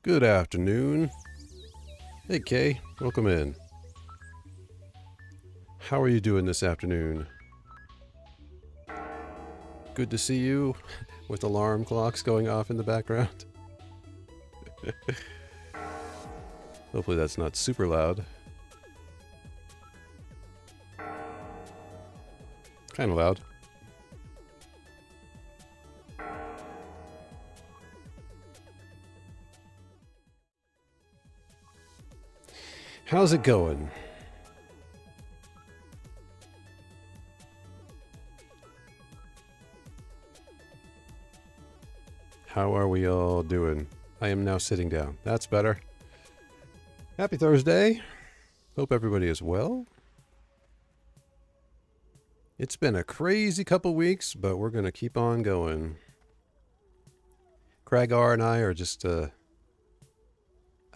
Good afternoon. Hey Kay, welcome in. How are you doing this afternoon? Good to see you with alarm clocks going off in the background. Hopefully that's not super loud. Kind of loud. How's it going? How are we all doing? I am now sitting down. That's better. Happy Thursday. Hope everybody is well. It's been a crazy couple weeks, but we're going to keep on going. Kragar and I are just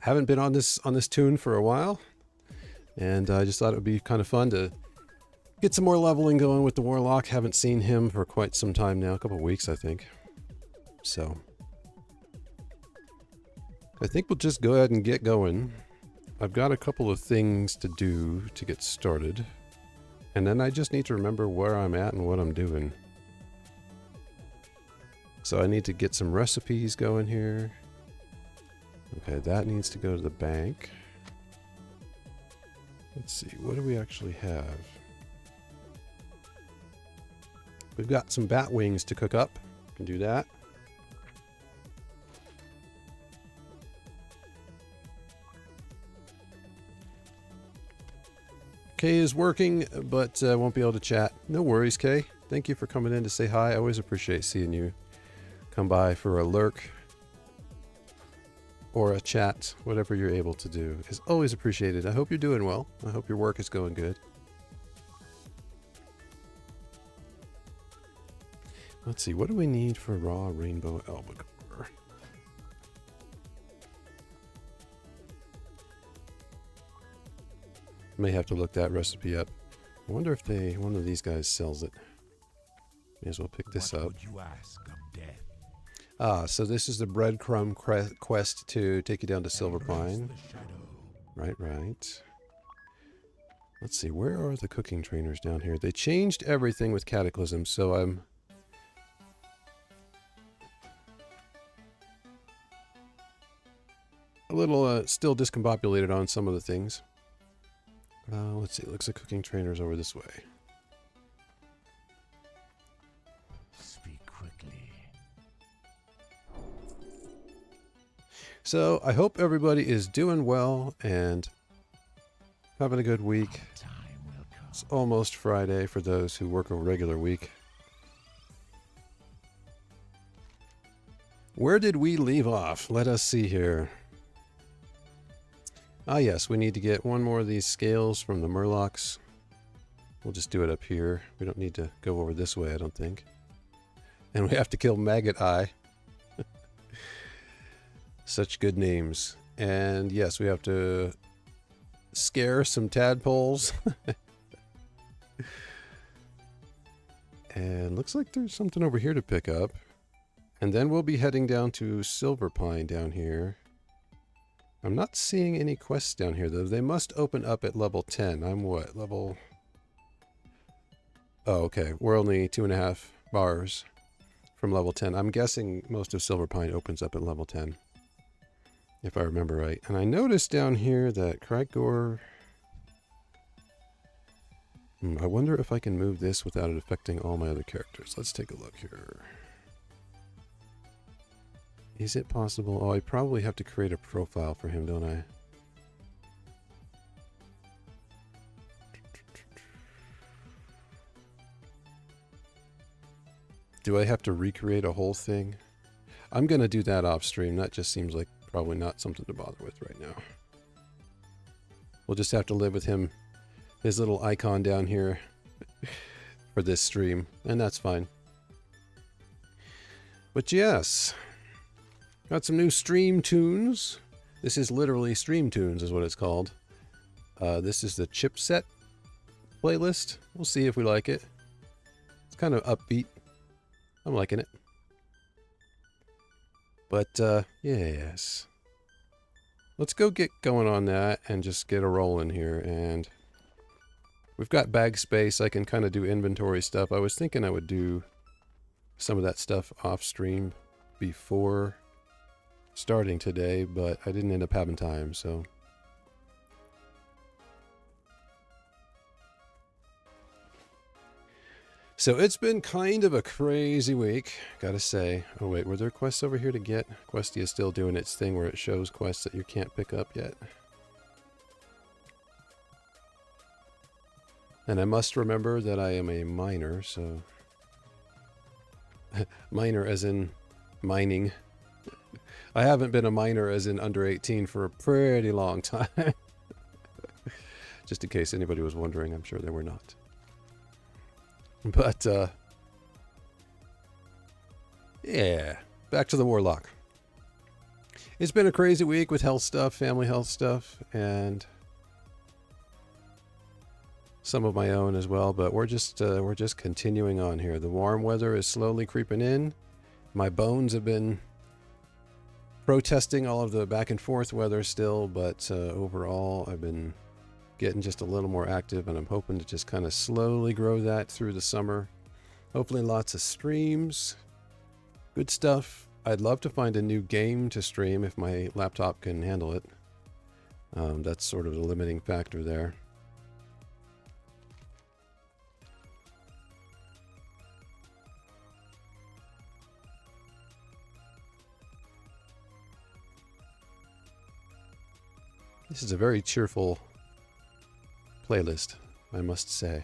haven't been on this tune for a while, and I just thought it would be kind of fun to get some more leveling going with the Warlock. Haven't seen him for quite some time now, a couple of weeks I think. So I think we'll just go ahead and get going. I've got a couple of things to do to get started, and then I just need to remember where I'm at and what I'm doing. So I need to get some recipes going here. Okay, that needs to go to the bank. Let's see, what do we actually have? We've got some bat wings to cook up. Can do that. Kay is working, but won't be able to chat. No worries, Kay. Thank you for coming in to say hi. I always appreciate seeing you come by for a lurk or a chat. Whatever you're able to do is always appreciated. I hope you're doing well. I hope your work is going good. Let's see, what do we need for raw rainbow albacore? May have to look that recipe up. I wonder if one of these guys sells it. May as well pick this up. So this is the breadcrumb quest to take you down to Silver Pine. Right. Let's see, where are the cooking trainers down here? They changed everything with Cataclysm, so I'm a little still discombobulated on some of the things. Let's see, it looks like cooking trainers over this way. Speak quickly. So I hope everybody is doing well and having a good week. It's almost Friday for those who work a regular week. Where did we leave off? Let us see here. Ah yes, we need to get one more of these scales from the Murlocs. We'll just do it up here. We don't need to go over this way, I don't think. And we have to kill Maggot Eye. Such good names. And yes, we have to scare some tadpoles. And looks like there's something over here to pick up. And then we'll be heading down to Silver Pine down here. I'm not seeing any quests down here, though. They must open up at level 10. I'm what? Level... Oh, okay. We're only 2.5 bars from level 10. I'm guessing most of Silver Pine opens up at level 10. If I remember right. And I noticed down here that Kragor... I wonder if I can move this without it affecting all my other characters. Let's take a look here. Is it possible? Oh, I probably have to create a profile for him, don't I? Do I have to recreate a whole thing? I'm going to do that off stream. That just seems like probably not something to bother with right now. We'll just have to live with him, his little icon down here for this stream, and that's fine. But yes... Got some new stream tunes. This is literally stream tunes is what it's called. This is the chipset playlist. We'll see if we like it. It's kind of upbeat. I'm liking it. But, yes. let's go get going on that and just get a roll in here. And we've got bag space. I can kind of do inventory stuff. I was thinking I would do some of that stuff off stream before starting today, but I didn't end up having time, so. So it's been kind of a crazy week, gotta say. Oh wait, were there quests over here to get? Questy is still doing its thing where it shows quests that you can't pick up yet. And I must remember that I am a miner, so... Miner as in mining. I haven't been a miner as in under 18 for a pretty long time. Just in case anybody was wondering, I'm sure they were not. But, yeah, back to the Warlock. It's been a crazy week with health stuff, family health stuff, and some of my own as well, but we're just continuing on here. The warm weather is slowly creeping in. My bones have been protesting all of the back and forth weather still, but overall I've been getting just a little more active, and I'm hoping to just kind of slowly grow that through the summer. Hopefully lots of streams, good stuff. I'd love to find a new game to stream if my laptop can handle it. That's sort of the limiting factor there. This is a very cheerful playlist, I must say.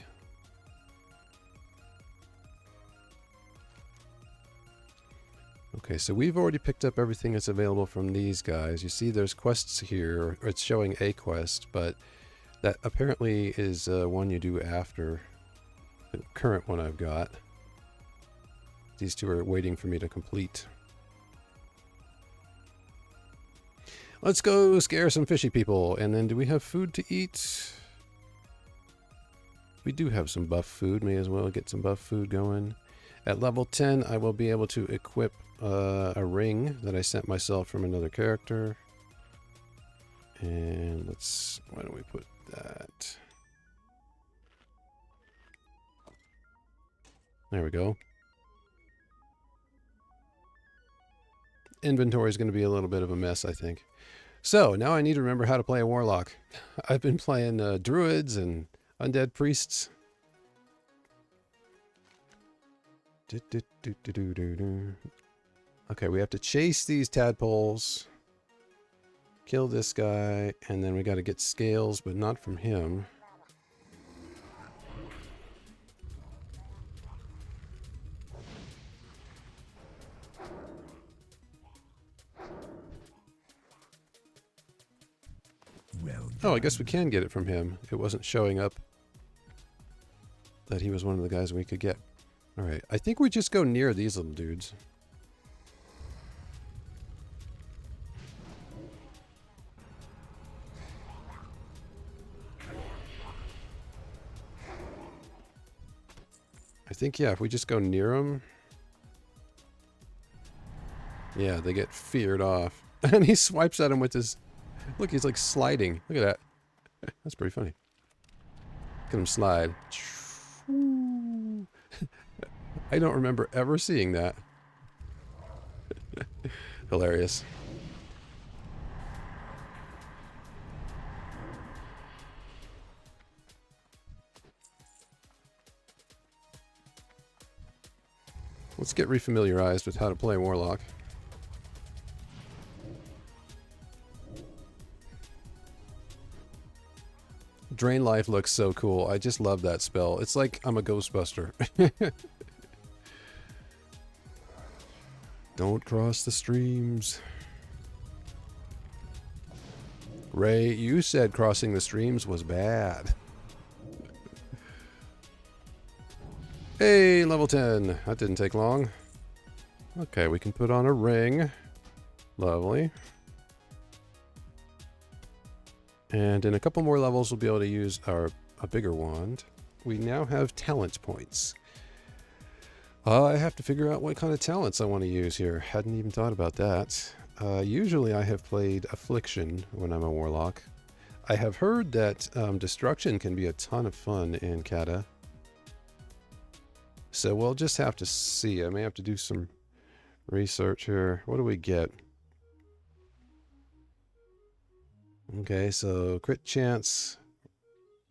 Okay, so we've already picked up everything that's available from these guys. You see there's quests here, or it's showing a quest, but that apparently is one you do after the current one I've got. These two are waiting for me to complete. Let's go scare some fishy people, and then do we have food to eat? We do have some buff food. May as well get some buff food going. At level 10, I will be able to equip a ring that I sent myself from another character. And let's... why don't we put that... there we go. Inventory is going to be a little bit of a mess, I think. So, now I need to remember how to play a warlock. I've been playing druids and undead priests. Okay, we have to chase these tadpoles. Kill this guy, and then we got to get scales, but not from him. Oh, I guess we can get it from him. It wasn't showing up that he was one of the guys we could get. Alright, I think we just go near these little dudes. I think, yeah, if we just go near them... yeah, they get feared off. And he swipes at him with his... look, he's like sliding. Look at that. That's pretty funny. Look at him slide. I don't remember ever seeing that. Hilarious. Let's get refamiliarized with how to play Warlock. Drain Life looks so cool. I just love that spell. It's like I'm a Ghostbuster. Don't cross the streams. Ray, you said crossing the streams was bad. Hey, level 10. That didn't take long. Okay, we can put on a ring. Lovely. And in a couple more levels, we'll be able to use a bigger wand. We now have talent points. I have to figure out what kind of talents I want to use here. Hadn't even thought about that. Usually I have played Affliction when I'm a Warlock. I have heard that Destruction can be a ton of fun in Kata. So we'll just have to see. I may have to do some research here. What do we get? Okay, so crit chance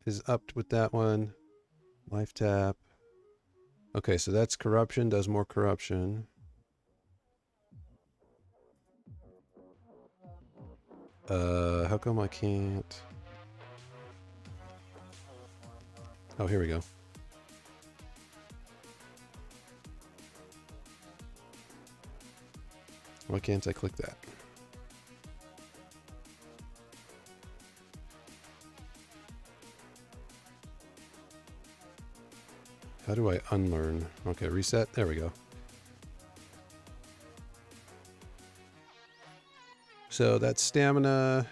is upped with that one. Life tap. Okay, so that's corruption, does more corruption. How come I can't? Oh, here we go. Why can't I click that? How do I unlearn? Okay, reset. There we go. So that's stamina.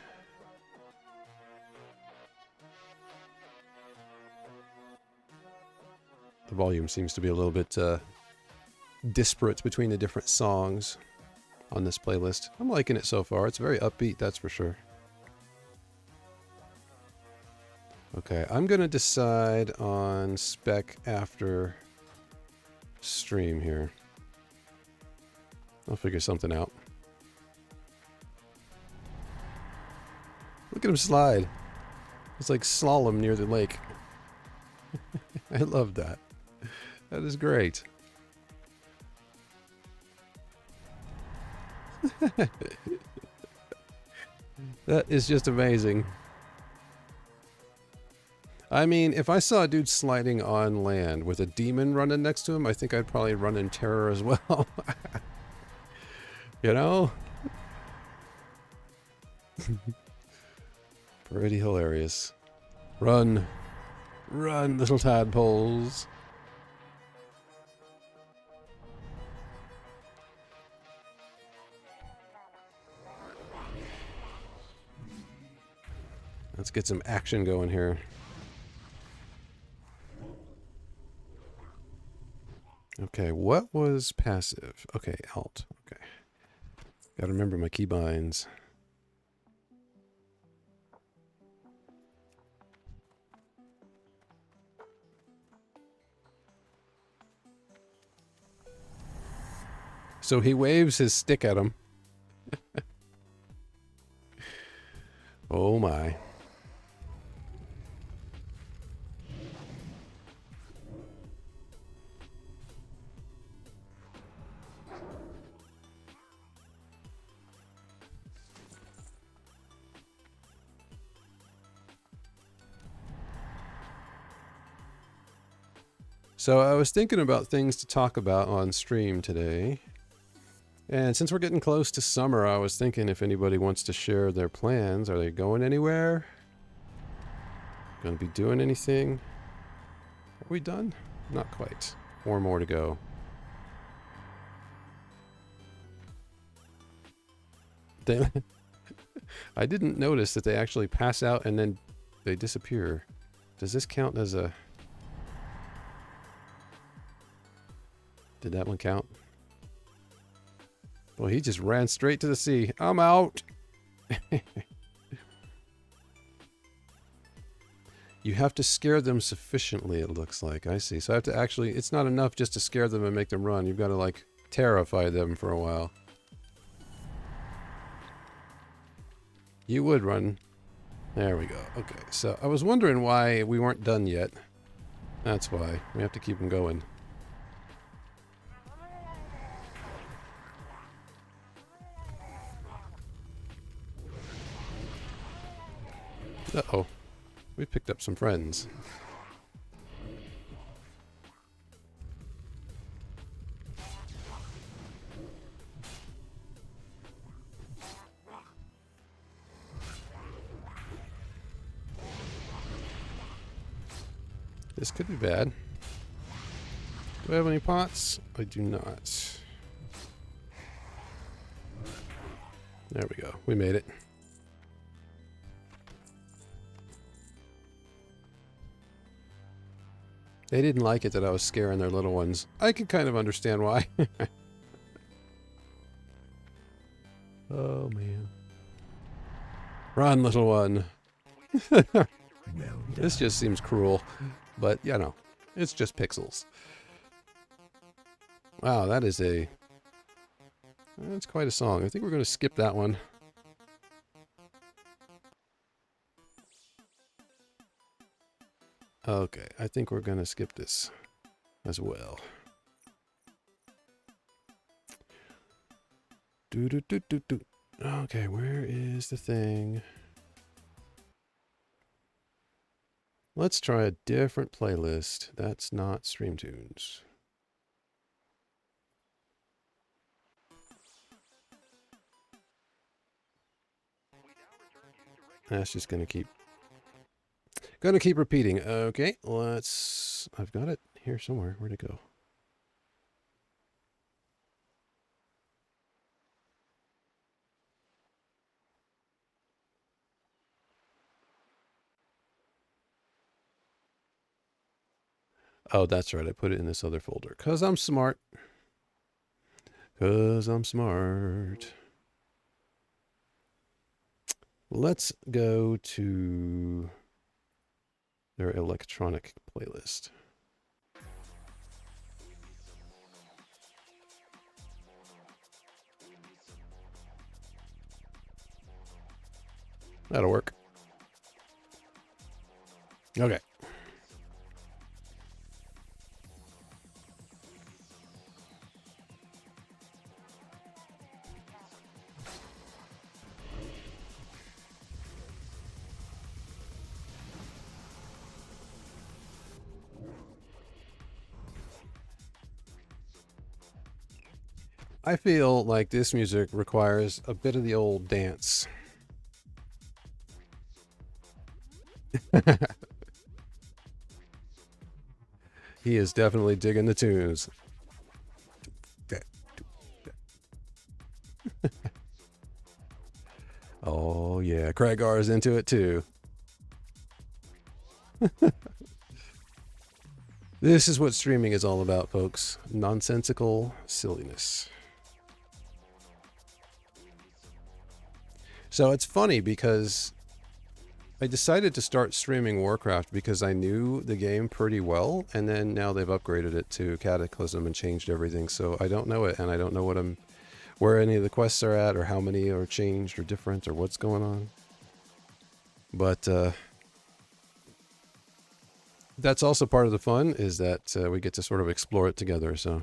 The volume seems to be a little bit disparate between the different songs on this playlist. I'm liking it so far. It's very upbeat, that's for sure. Okay, I'm going to decide on spec after stream here. I'll figure something out. Look at him slide. It's like slalom near the lake. I love that. That is great. That is just amazing. I mean, if I saw a dude sliding on land with a demon running next to him, I think I'd probably run in terror as well. You know? Pretty hilarious. Run. Run, little tadpoles. Let's get some action going here. Okay, what was passive? Okay, alt. Okay. Gotta remember my keybinds. So he waves his stick at him. Oh my. So I was thinking about things to talk about on stream today. And since we're getting close to summer, I was thinking if anybody wants to share their plans. Are they going anywhere? Gonna be doing anything? Are we done? Not quite. 4 more to go. I didn't notice that they actually pass out and then they disappear. Does this count as a... Did that one count? Well, he just ran straight to the sea. I'm out. You have to scare them sufficiently, it looks like. I see. So I have to actually... It's not enough just to scare them and make them run. You've got to, like, terrify them for a while. You would run. There we go. Okay, so I was wondering why we weren't done yet. That's why. We have to keep them going. Uh-oh. We picked up some friends. This could be bad. Do I have any pots? I do not. There we go. We made it. They didn't like it that I was scaring their little ones. I can kind of understand why. Oh, man. Run, little one. This just seems cruel. But, you know, it's just pixels. Wow, that is a... That's quite a song. I think we're going to skip that one. Okay, I think we're going to skip this as well. Do. Okay, where is the thing? Let's try a different playlist. That's not Stream Tunes. That's just gonna keep repeating. Okay, let's. I've got it here somewhere. Where'd it go? Oh, that's right. I put it in this other folder. 'Cause I'm smart. 'Cause I'm smart. Let's go to their electronic playlist. That'll work. Okay. I feel like this music requires a bit of the old dance. He is definitely digging the tunes. Oh yeah, Craigar is into it too. This is what streaming is all about, folks. Nonsensical silliness. So it's funny because I decided to start streaming Warcraft because I knew the game pretty well, and then now they've upgraded it to Cataclysm and changed everything, so I don't know it, and I don't know where any of the quests are at, or how many are changed or different, or what's going on. But that's also part of the fun, is that we get to sort of explore it together, so...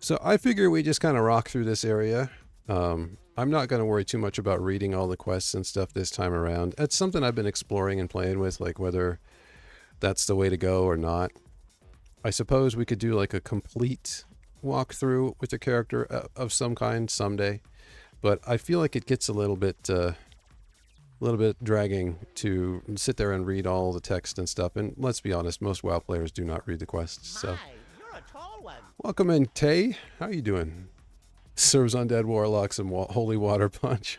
So I figure we just kind of rock through this area. I'm not going to worry too much about reading all the quests and stuff this time around. It's something I've been exploring and playing with, like whether that's the way to go or not. I suppose we could do like a complete walkthrough with a character of some kind someday, but I feel like it gets a little bit dragging to sit there and read all the text and stuff. And let's be honest, most WoW players do not read the quests. So. Welcome in, Tay. How you doing? Serves Undead Warlock some holy water punch.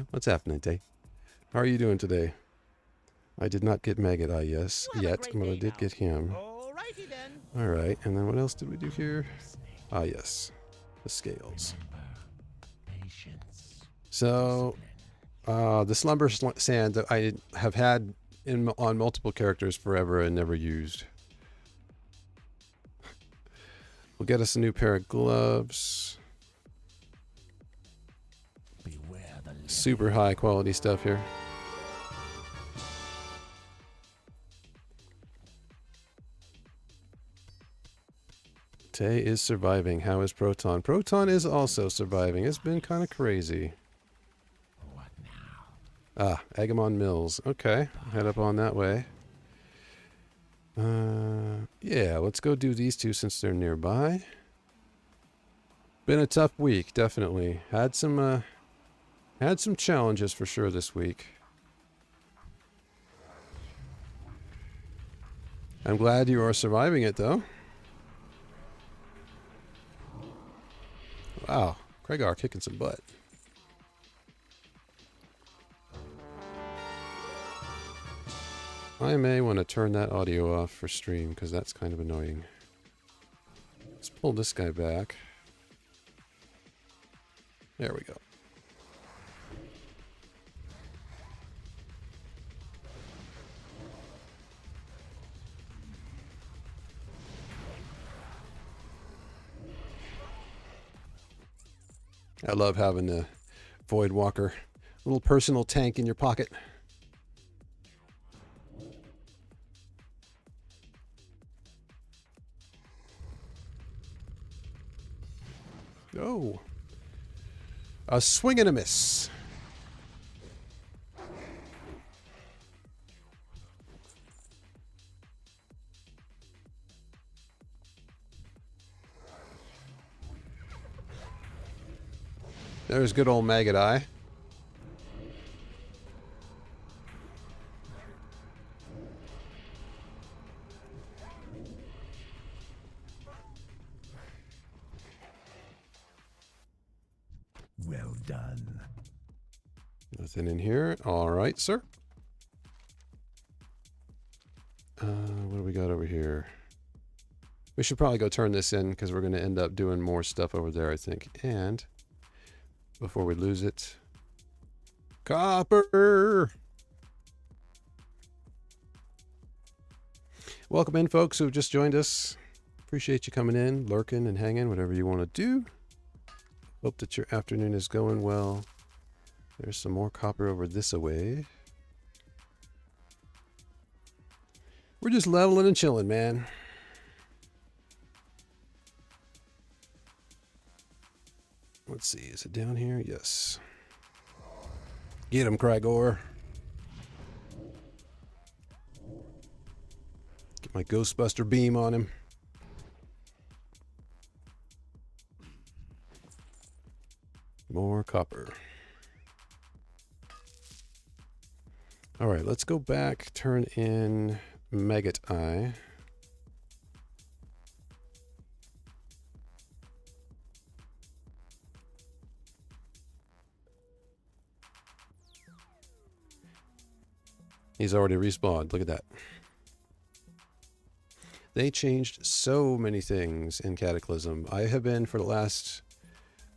What's happening, Tay? How are you doing today? I did not get Maggot Eye yet, but I did get him. Alright, and then what else did we do here? Ah, yes. The scales. So, the Slumber Sand that I have had on multiple characters forever and never used. We'll get us a new pair of gloves. Super high quality stuff here. Tay is surviving. How is Proton? Proton is also surviving. It's been kind of crazy. What now? Ah, Agamon Mills. Okay, head up on that way. Yeah, let's go do these two since they're nearby. Been a tough week, definitely. Had some challenges for sure this week. I'm glad you are surviving it, though. Wow, Craigar kicking some butt. I may want to turn that audio off for stream because that's kind of annoying. Let's pull this guy back. There we go. I love having the Void Walker, little personal tank in your pocket. Oh, a swing and a miss. There's good old Maggot Eye. Well done. Nothing in here. All right, sir. What do we got over here? We should probably go turn this in because we're going to end up doing more stuff over there, I think. And before we lose it, copper. Welcome in, folks who've just joined us. Appreciate you coming in, lurking and hanging, whatever you want to do. Hope that your afternoon is going well. There's some more copper over this away. We're just leveling and chilling, man. Let's see, is it down here? Yes. Get him, Crygor. Get my Ghostbuster beam on him. More copper. All right, let's go back, turn in Maggot Eye. He's already respawned. Look at that. They changed so many things in Cataclysm. I have been, for the last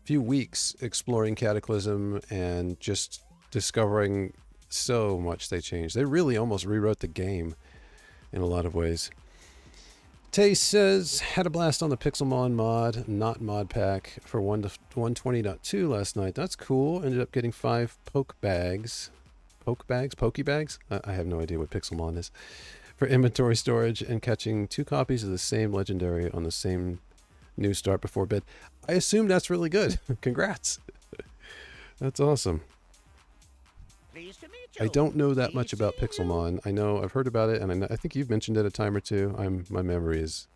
few weeks, exploring Cataclysm and just discovering so much they changed. They really almost rewrote the game in a lot of ways. Tay says, had a blast on the Pixelmon mod, not mod pack, for 1.20.2 last night. That's cool. Ended up getting 5 poke bags. Poke bags? Pokey bags? I have no idea what Pixelmon is. For inventory storage and catching 2 copies of the same legendary on the same new start before bed. I assume that's really good. Congrats. That's awesome. Pleased to meet you. I don't know that much about Pixelmon. I know I've heard about it, and I think you've mentioned it a time or two. My memory is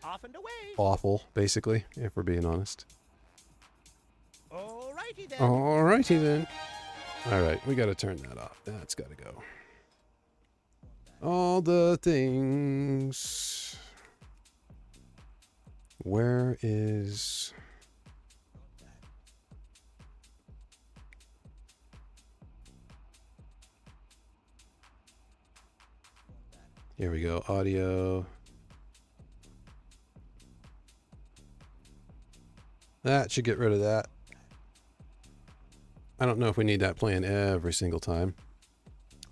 Off and away. awful, basically, if we're being honest. Alrighty then. Alrighty then. All right, we got to turn that off. That's got to go. All the things. Where is... Here we go, audio. That should get rid of that. I don't know if we need that playing every single time.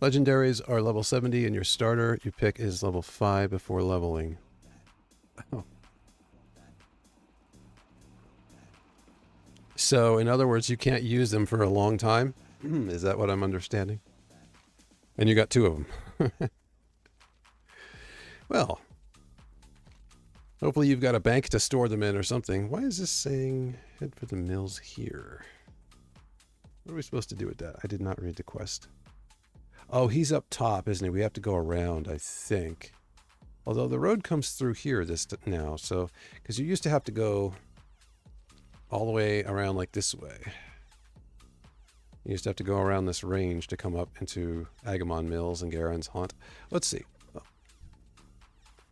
Legendaries are level 70 and your starter you pick is level 5 before leveling. Oh. So, in other words, you can't use them for a long time? Is that what I'm understanding? And you got 2 of them. Well, hopefully you've got a bank to store them in or something. Why is this saying head for the mills here? What are we supposed to do with that? I did not read the quest. Oh, he's up top, isn't he? We have to go around, I think. Although the road comes through here now, so... Because you used to have to go all the way around like this way. You used to have to go around this range to come up into Agamon Mills and Garen's Haunt. Let's see.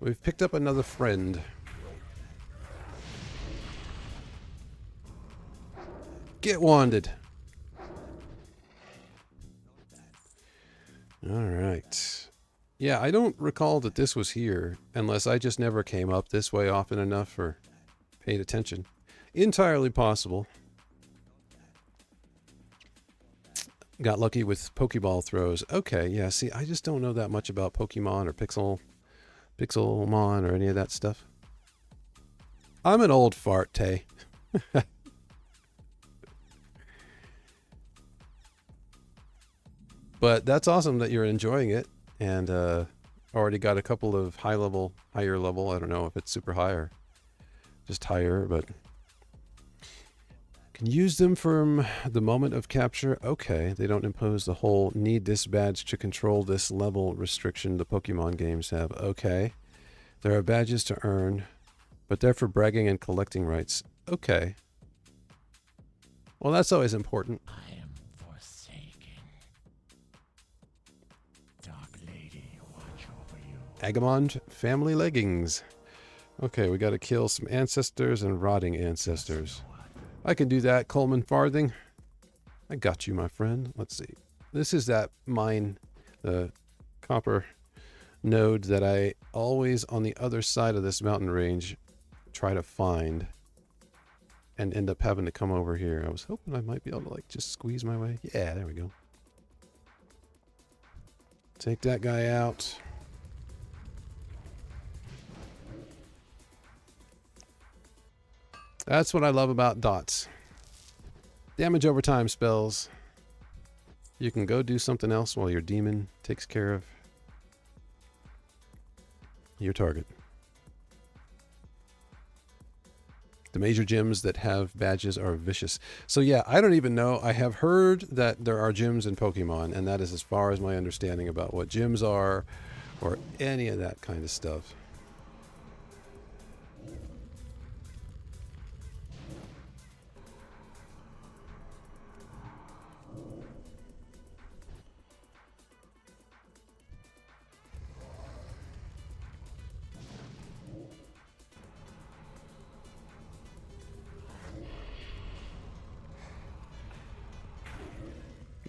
We've picked up another friend. Get wanded. All right. Yeah, I don't recall that this was here, unless I just never came up this way often enough or paid attention. Entirely possible. Got lucky with Pokeball throws. Okay, yeah, see, I just don't know that much about Pokemon or Pixelmon or any of that stuff. I'm an old fart, Tay. But that's awesome that you're enjoying it, and already got a couple of higher level, I don't know if it's super high or just higher, but can use them from the moment of capture. Okay, they don't impose the whole need this badge to control this level restriction the Pokemon games have. Okay, there are badges to earn, but they're for bragging and collecting rights. Okay. Well, that's always important. I am forsaken. Dark Lady, watch over you. Agamond family leggings. Okay, we got to kill some ancestors and rotting ancestors. I can do that, Coleman Farthing. I got you, my friend. Let's see. This is that mine, the copper node that I always on the other side of this mountain range try to find and end up having to come over here. I was hoping I might be able to like just squeeze my way. Yeah, there we go. Take that guy out. That's what I love about dots. Damage over time spells. You can go do something else while your demon takes care of your target. The major gyms that have badges are vicious. So yeah, I don't even know. I have heard that there are gyms in Pokemon, and that is as far as my understanding about what gyms are or any of that kind of stuff.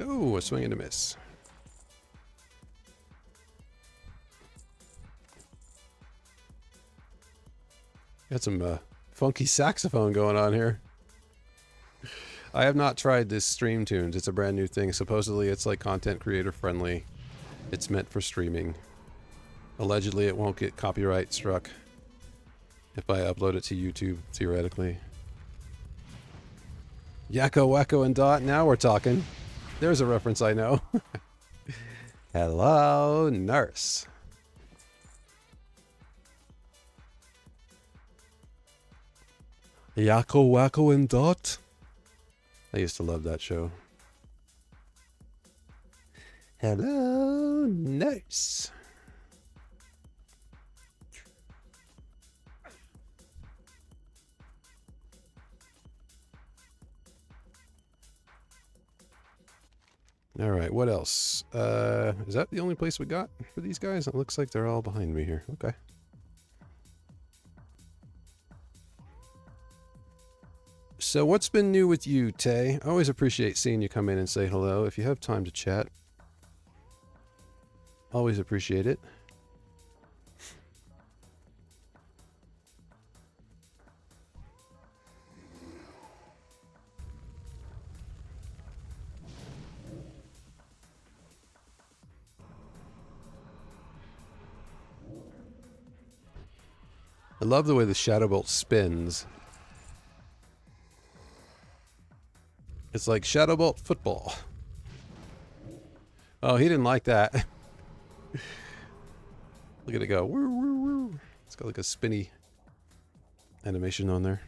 Oh, a swing and a miss. Got some funky saxophone going on here. I have not tried this Stream Tunes. It's a brand new thing. Supposedly it's like content creator friendly. It's meant for streaming. Allegedly it won't get copyright struck if I upload it to YouTube, theoretically. Yakko, Wacko, and Dot. Now we're talking. There's a reference I know. Hello, nurse. Yakko, Wacko, and Dot. I used to love that show. Hello, nurse. All right, what else? Is that the only place we got for these guys? It looks like they're all behind me here. Okay. So what's been new with you, Tay? I always appreciate seeing you come in and say hello. If you have time to chat, always appreciate it. I love the way the Shadow Bolt spins. It's like Shadow Bolt football. Oh, he didn't like that. Look at it go. Woo, woo, woo. It's got like a spinny animation on there.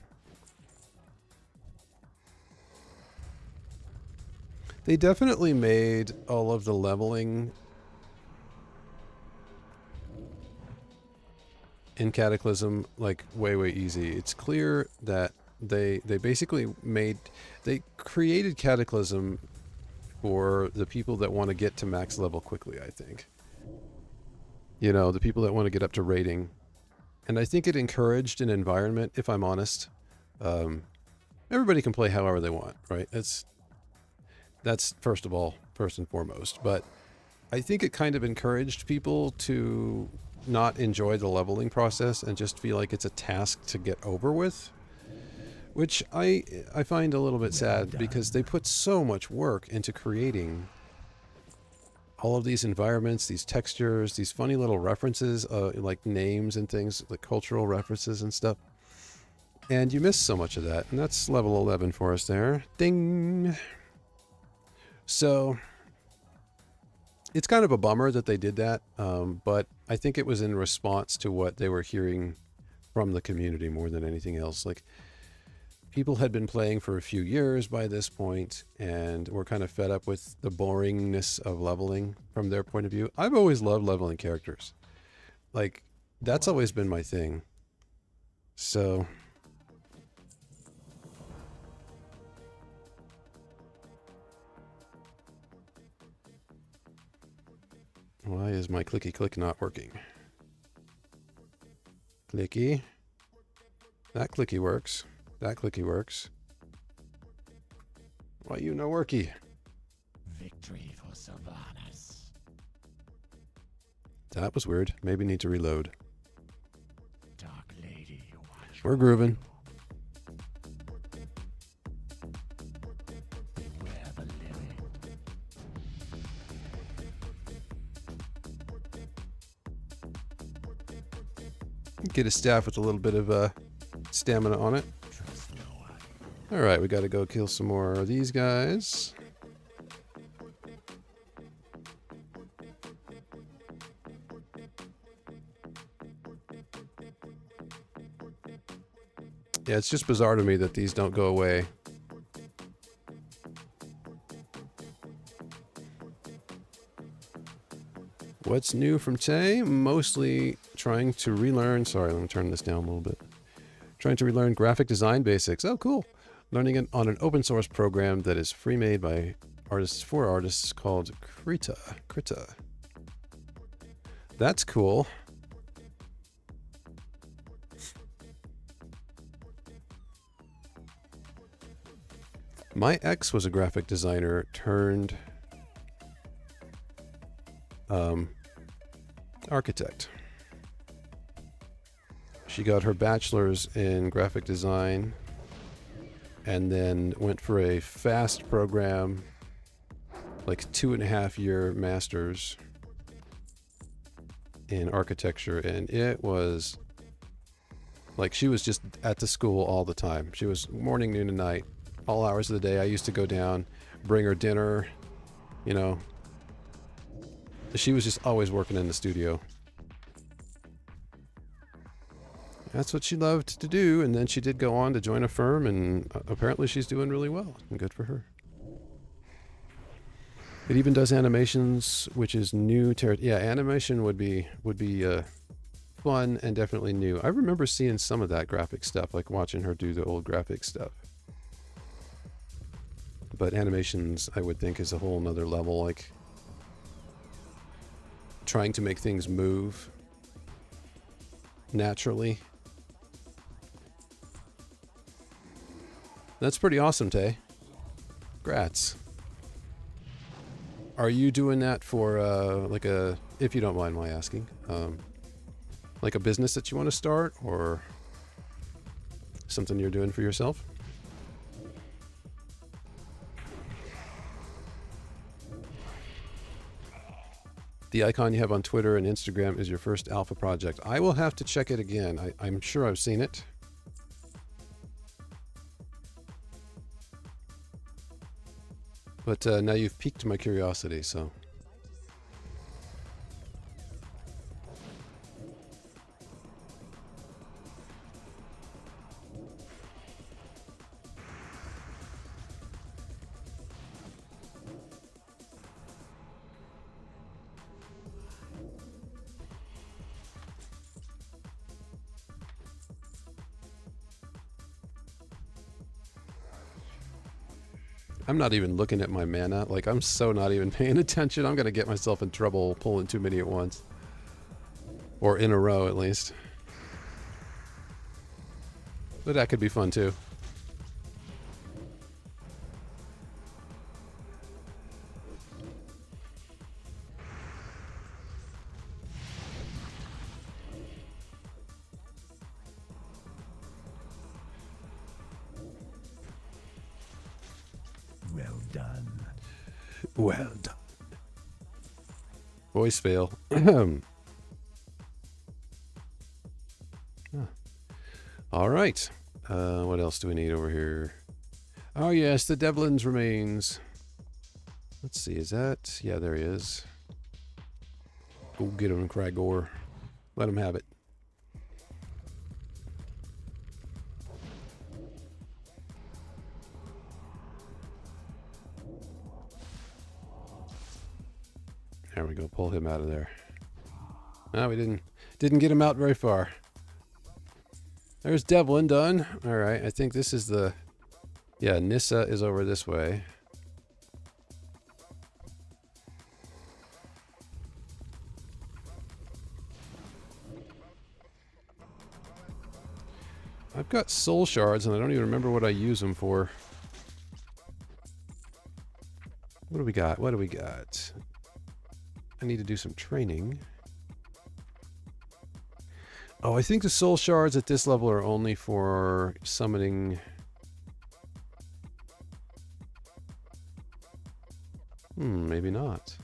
They definitely made all of the leveling in Cataclysm like way easy. It's clear that they basically created Cataclysm for the people that want to get to max level quickly, I think. You know, the people that want to get up to rating. And I think it encouraged an environment, if I'm honest. Everybody can play however they want, right? That's first of all, first and foremost. But I think it kind of encouraged people to not enjoy the leveling process and just feel like it's a task to get over with, which I find a little bit sad because they put so much work into creating all of these environments, these textures, these funny little references, like names and things, like cultural references and stuff. And you miss so much of that. And that's level 11 for us there. Ding! So it's kind of a bummer that they did that, but I think it was in response to what they were hearing from the community more than anything else. Like, people had been playing for a few years by this point and were kind of fed up with the boringness of leveling from their point of view. I've always loved leveling characters. Like, that's always been my thing. So why is my clicky click not working? Clicky. That clicky works. That clicky works. Why you no worky? Victory for Sylvanas. That was weird. Maybe need to reload. Dark Lady, watch We're grooving. beware the living. Get a staff with a little bit of stamina on it. Trust no one. Alright, we gotta go kill some more of these guys. Yeah, it's just bizarre to me that these don't go away. What's new from Tay? Mostly trying to relearn... Sorry, let me turn this down a little bit. Trying to relearn graphic design basics. Oh, cool. Learning it on an open source program that is free made by artists for artists called Krita. That's cool. My ex was a graphic designer turned architect. She got her bachelor's in graphic design and then went for a fast program, like 2.5-year master's in architecture, and it was like she was just at the school all the time. She was morning, noon, and night, all hours of the day. I used to go down, bring her dinner, you know. She was just always working in the studio. That's what she loved to do, and then she did go on to join a firm, and apparently she's doing really well, and good for her. It even does animations, which is new territory. Yeah, animation would be fun and definitely new. I remember seeing some of that graphic stuff, like watching her do the old graphic stuff. But animations, I would think, is a whole nother level, like trying to make things move naturally. That's pretty awesome, Tay. Grats. Are you doing that for like a, if you don't mind my asking, like a business that you want to start, or something you're doing for yourself? The icon you have on Twitter and Instagram is your first alpha project. I will have to check it again. I'm sure I've seen it. But now you've piqued my curiosity, so... I'm not even looking at my mana. Like, I'm so not even paying attention. I'm going to get myself in trouble pulling too many at once. Or in a row, at least. But that could be fun, too. Well done. Voice fail. All right. What else do we need over here? Oh, yes, the Devlin's remains. Let's see, is that... Yeah, there he is. Go get him, Cragor. Let him have it. There we go. Pull him out of there. No, we didn't get him out very far. There's Devlin done. All right. I think this is the... Yeah, Nissa is over this way. I've got soul shards, and I don't even remember what I use them for. What do we got? What do we got? I need to do some training. Oh, I think the soul shards at this level are only for summoning... maybe not.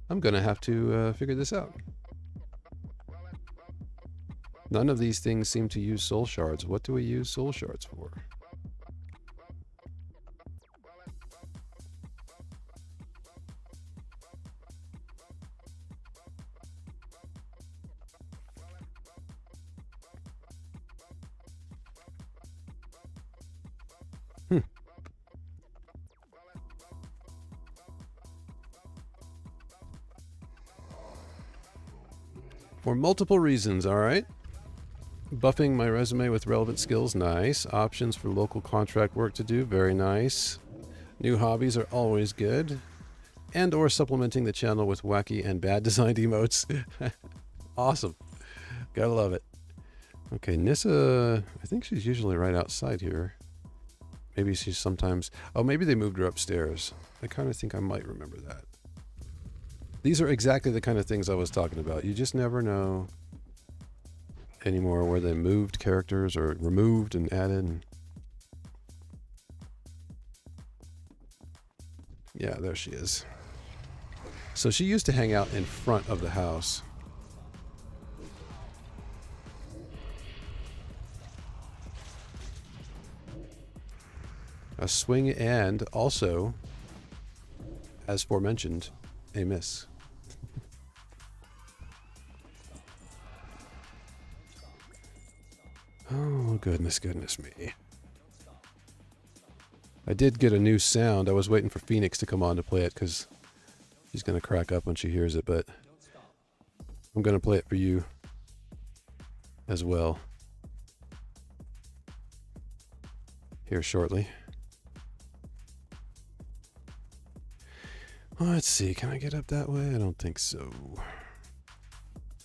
I'm gonna have to figure this out. None of these things seem to use soul shards. What do we use soul shards for? For multiple reasons, all right? Buffing my resume with relevant skills, nice. Options for local contract work to do, very nice. New hobbies are always good. And or supplementing the channel with wacky and bad designed emotes. Awesome. Gotta love it. Okay, Nissa, I think she's usually right outside here. Maybe she's sometimes... Oh, maybe they moved her upstairs. I kind of think I might remember that. These are exactly the kind of things I was talking about. You just never know anymore where they moved characters or removed and added. Yeah, there she is. So she used to hang out in front of the house. A swing and also, as aforementioned, a miss. Oh, goodness me. I did get a new sound. I was waiting for Phoenix to come on to play it because she's going to crack up when she hears it, but I'm going to play it for you as well here shortly. Let's see, can I get up that way? I don't think so.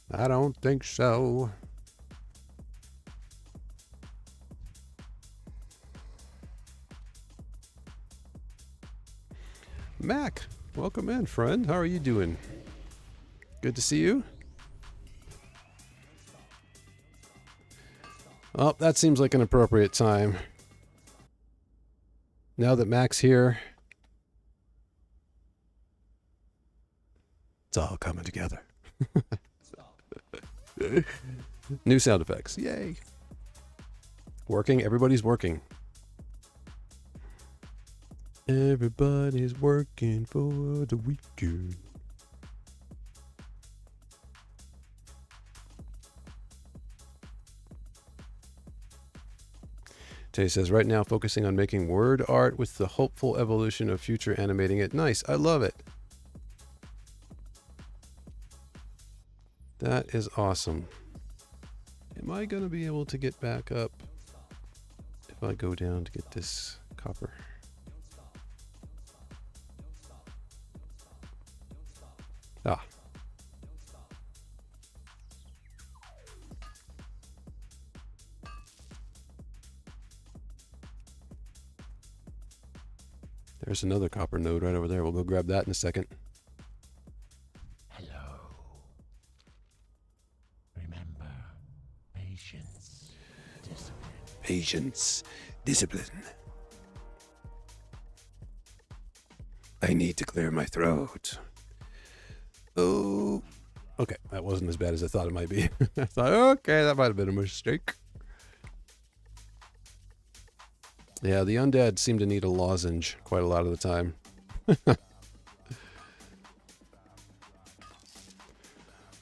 I don't think so. Mac, welcome in, friend. How are you doing? Good to see you. Oh, that seems like an appropriate time. Now that Mac's here, it's all coming together. New sound effects. Yay. Working. Everybody's working. Everybody's working for the weekend. Tay says, right now focusing on making word art with the hopeful evolution of future animating it. Nice. I love it. That is awesome. Am I going to be able to get back up if I go down to get this copper? Ah. There's another copper node right over there. We'll go grab that in a second. Hello. Patience. Discipline. Patience. Discipline. I need to clear my throat. Oh. Okay, that wasn't as bad as I thought it might be. I thought, okay, that might have been a mistake. Yeah, the undead seem to need a lozenge quite a lot of the time.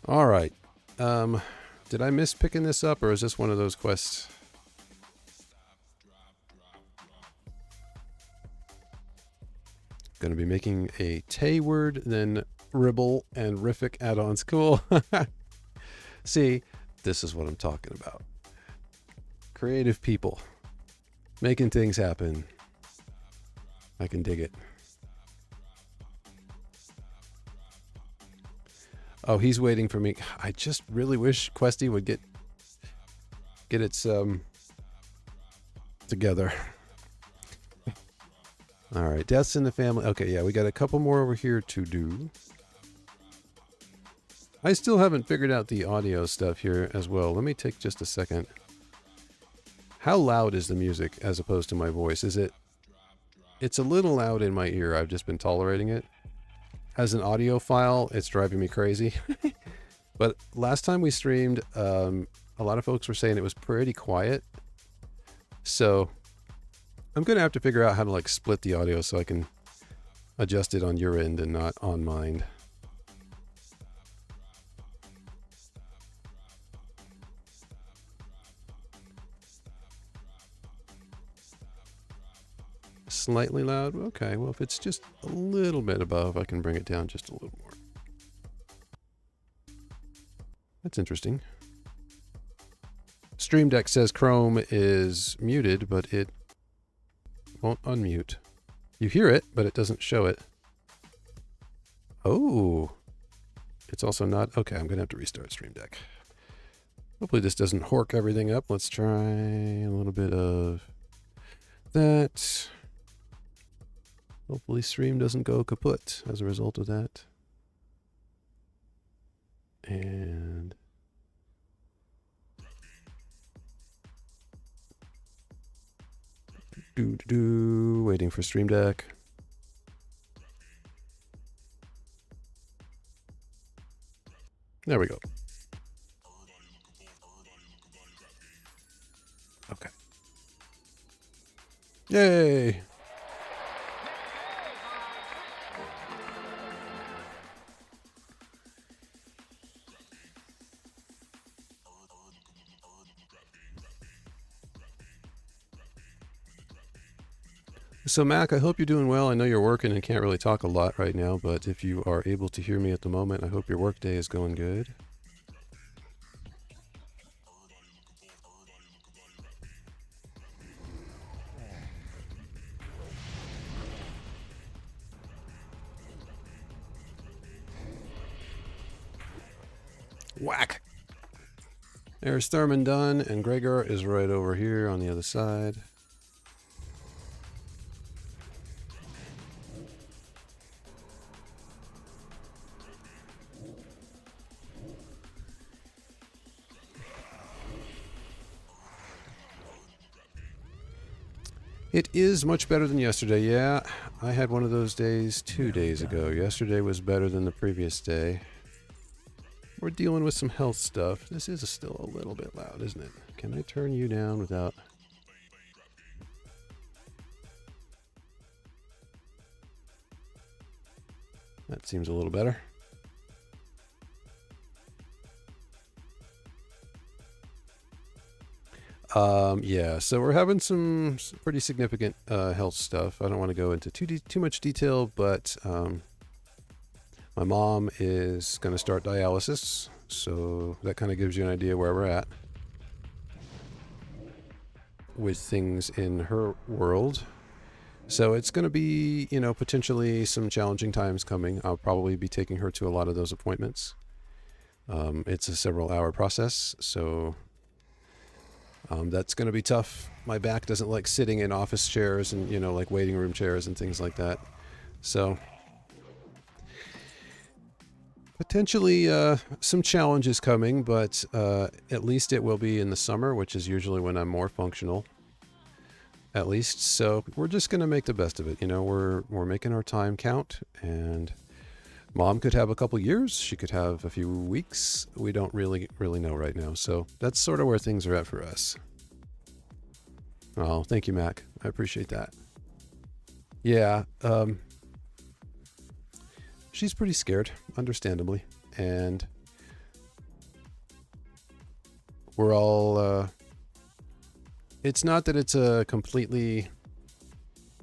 All right. Did I miss picking this up, or is this one of those quests? Going to be making a Tayward, then Ribble and Riffic add-ons. Cool. See, this is what I'm talking about. Creative people. Making things happen. I can dig it. Oh, he's waiting for me. I just really wish Questy would get its together. All right, deaths in the family. Okay, yeah, we got a couple more over here to do. I still haven't figured out the audio stuff here as well. Let me take just a second. How loud is the music as opposed to my voice? It's a little loud in my ear. I've just been tolerating it. As an audio file, it's driving me crazy. But last time we streamed, a lot of folks were saying it was pretty quiet. So I'm going to have to figure out how to like split the audio so I can adjust it on your end and not on mine. Slightly loud? Okay, well, if it's just a little bit above, I can bring it down just a little more. That's interesting. Stream Deck says Chrome is muted, but it won't unmute. You hear it, but it doesn't show it. Oh. It's also not... Okay, I'm going to have to restart Stream Deck. Hopefully this doesn't hork everything up. Let's try a little bit of that. Hopefully stream doesn't go kaput as a result of that. And waiting for Stream Deck. There we go. Okay. Yay! So Mac, I hope you're doing well. I know you're working and can't really talk a lot right now, but if you are able to hear me at the moment, I hope your workday is going good. Whack! There's Thurman done, and Gregor is right over here on the other side. It is much better than yesterday, yeah. I had one of those days 2 days ago. Yesterday was better than the previous day. We're dealing with some health stuff. This is still a little bit loud, isn't it? Can I turn you down without... That seems a little better. Yeah, so we're having some pretty significant health stuff. I don't want to go into too much detail, but my mom is going to start dialysis, so that kind of gives you an idea where we're at with things in her world. So it's going to be, you know, potentially some challenging times coming. I'll probably be taking her to a lot of those appointments. It's a several-hour process, so... that's going to be tough. My back doesn't like sitting in office chairs and, you know, like waiting room chairs and things like that. So Potentially some challenges coming, but at least it will be in the summer, which is usually when I'm more functional. At least, so we're just gonna make the best of it. You know, we're making our time count, and Mom could have a couple years. She could have a few weeks. We don't really know right now. So that's sort of where things are at for us. Oh, thank you, Mac. I appreciate that. Yeah, she's pretty scared, understandably, and we're all. It's not that it's a completely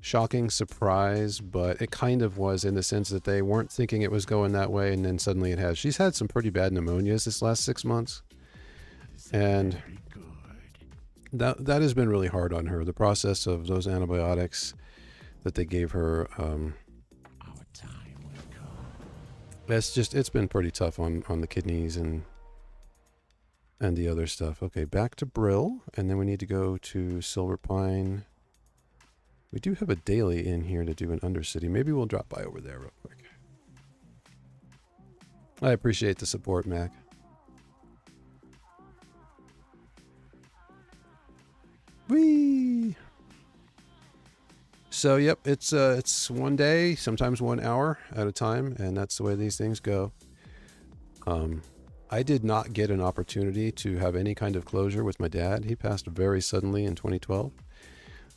shocking surprise, but it kind of was in the sense that they weren't thinking it was going that way, and then suddenly it has. She's had some pretty bad pneumonias this last 6 months, and that has been really hard on her. The process of those antibiotics that they gave her, it's been pretty tough on the kidneys and the other stuff. Okay, back to Brill, and then we need to go to Silver Pine. We do have a daily in here to do an Undercity. Maybe we'll drop by over there real quick. I appreciate the support, Mac. Whee! So, yep, it's one day, sometimes 1 hour at a time, and that's the way these things go. I did not get an opportunity to have any kind of closure with my dad. He passed very suddenly in 2012.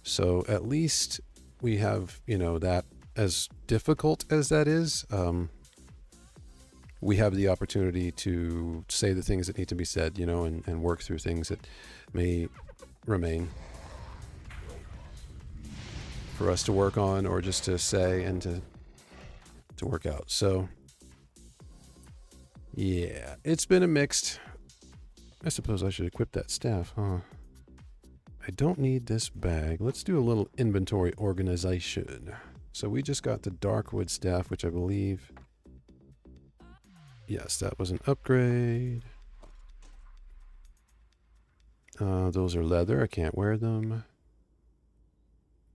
So at least we have, you know, that, as difficult as that is, we have the opportunity to say the things that need to be said, you know, and work through things that may remain for us to work on, or just to say and to work out. So yeah, it's been a mixed. I suppose I should equip that staff, huh? I don't need this bag. Let's do a little inventory organization. So we just got the Darkwood staff, which I believe, yes, that was an upgrade. Those are leather. I can't wear them.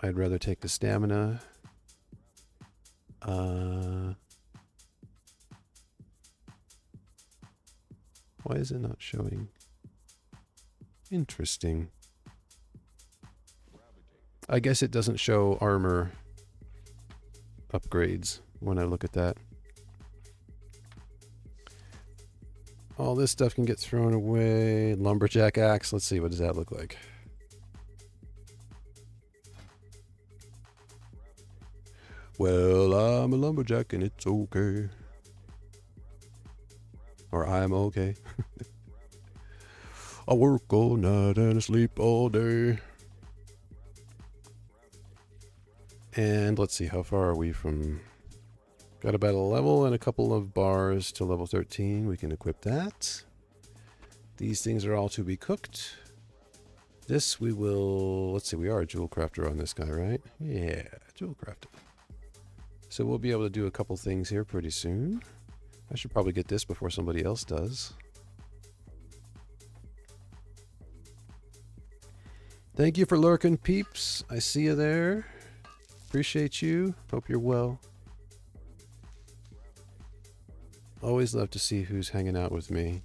I'd rather take the stamina. Why is it not showing? Interesting. I guess it doesn't show armor upgrades when I look at that. All this stuff can get thrown away. Lumberjack axe. Let's see, what does that look like? Well, I'm a lumberjack and it's okay. Or I'm okay. I work all night and I sleep all day. And let's see, how far are we from... Got about a level and a couple of bars to level 13. We can equip that. These things are all to be cooked. This we will... Let's see, we are a jewel crafter on this guy, right? Yeah, jewel crafter. So we'll be able to do a couple things here pretty soon. I should probably get this before somebody else does. Thank you for lurking, peeps. I see you there. Appreciate you. Hope you're well. Always love to see who's hanging out with me.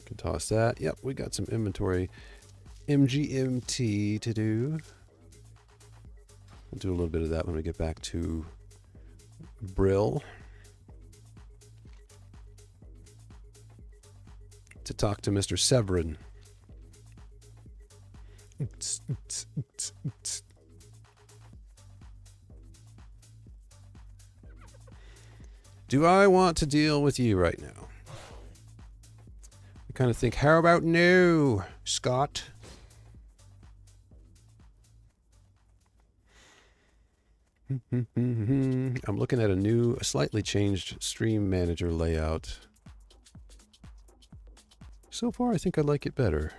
Can toss that. Yep, we got some inventory MGMT to do. We'll do a little bit of that when we get back to Brill. To talk to Mr. Severin. Do I want to deal with you right now? I kind of think, how about no, Scott? I'm looking at a slightly changed stream manager layout. So far, I think I like it better.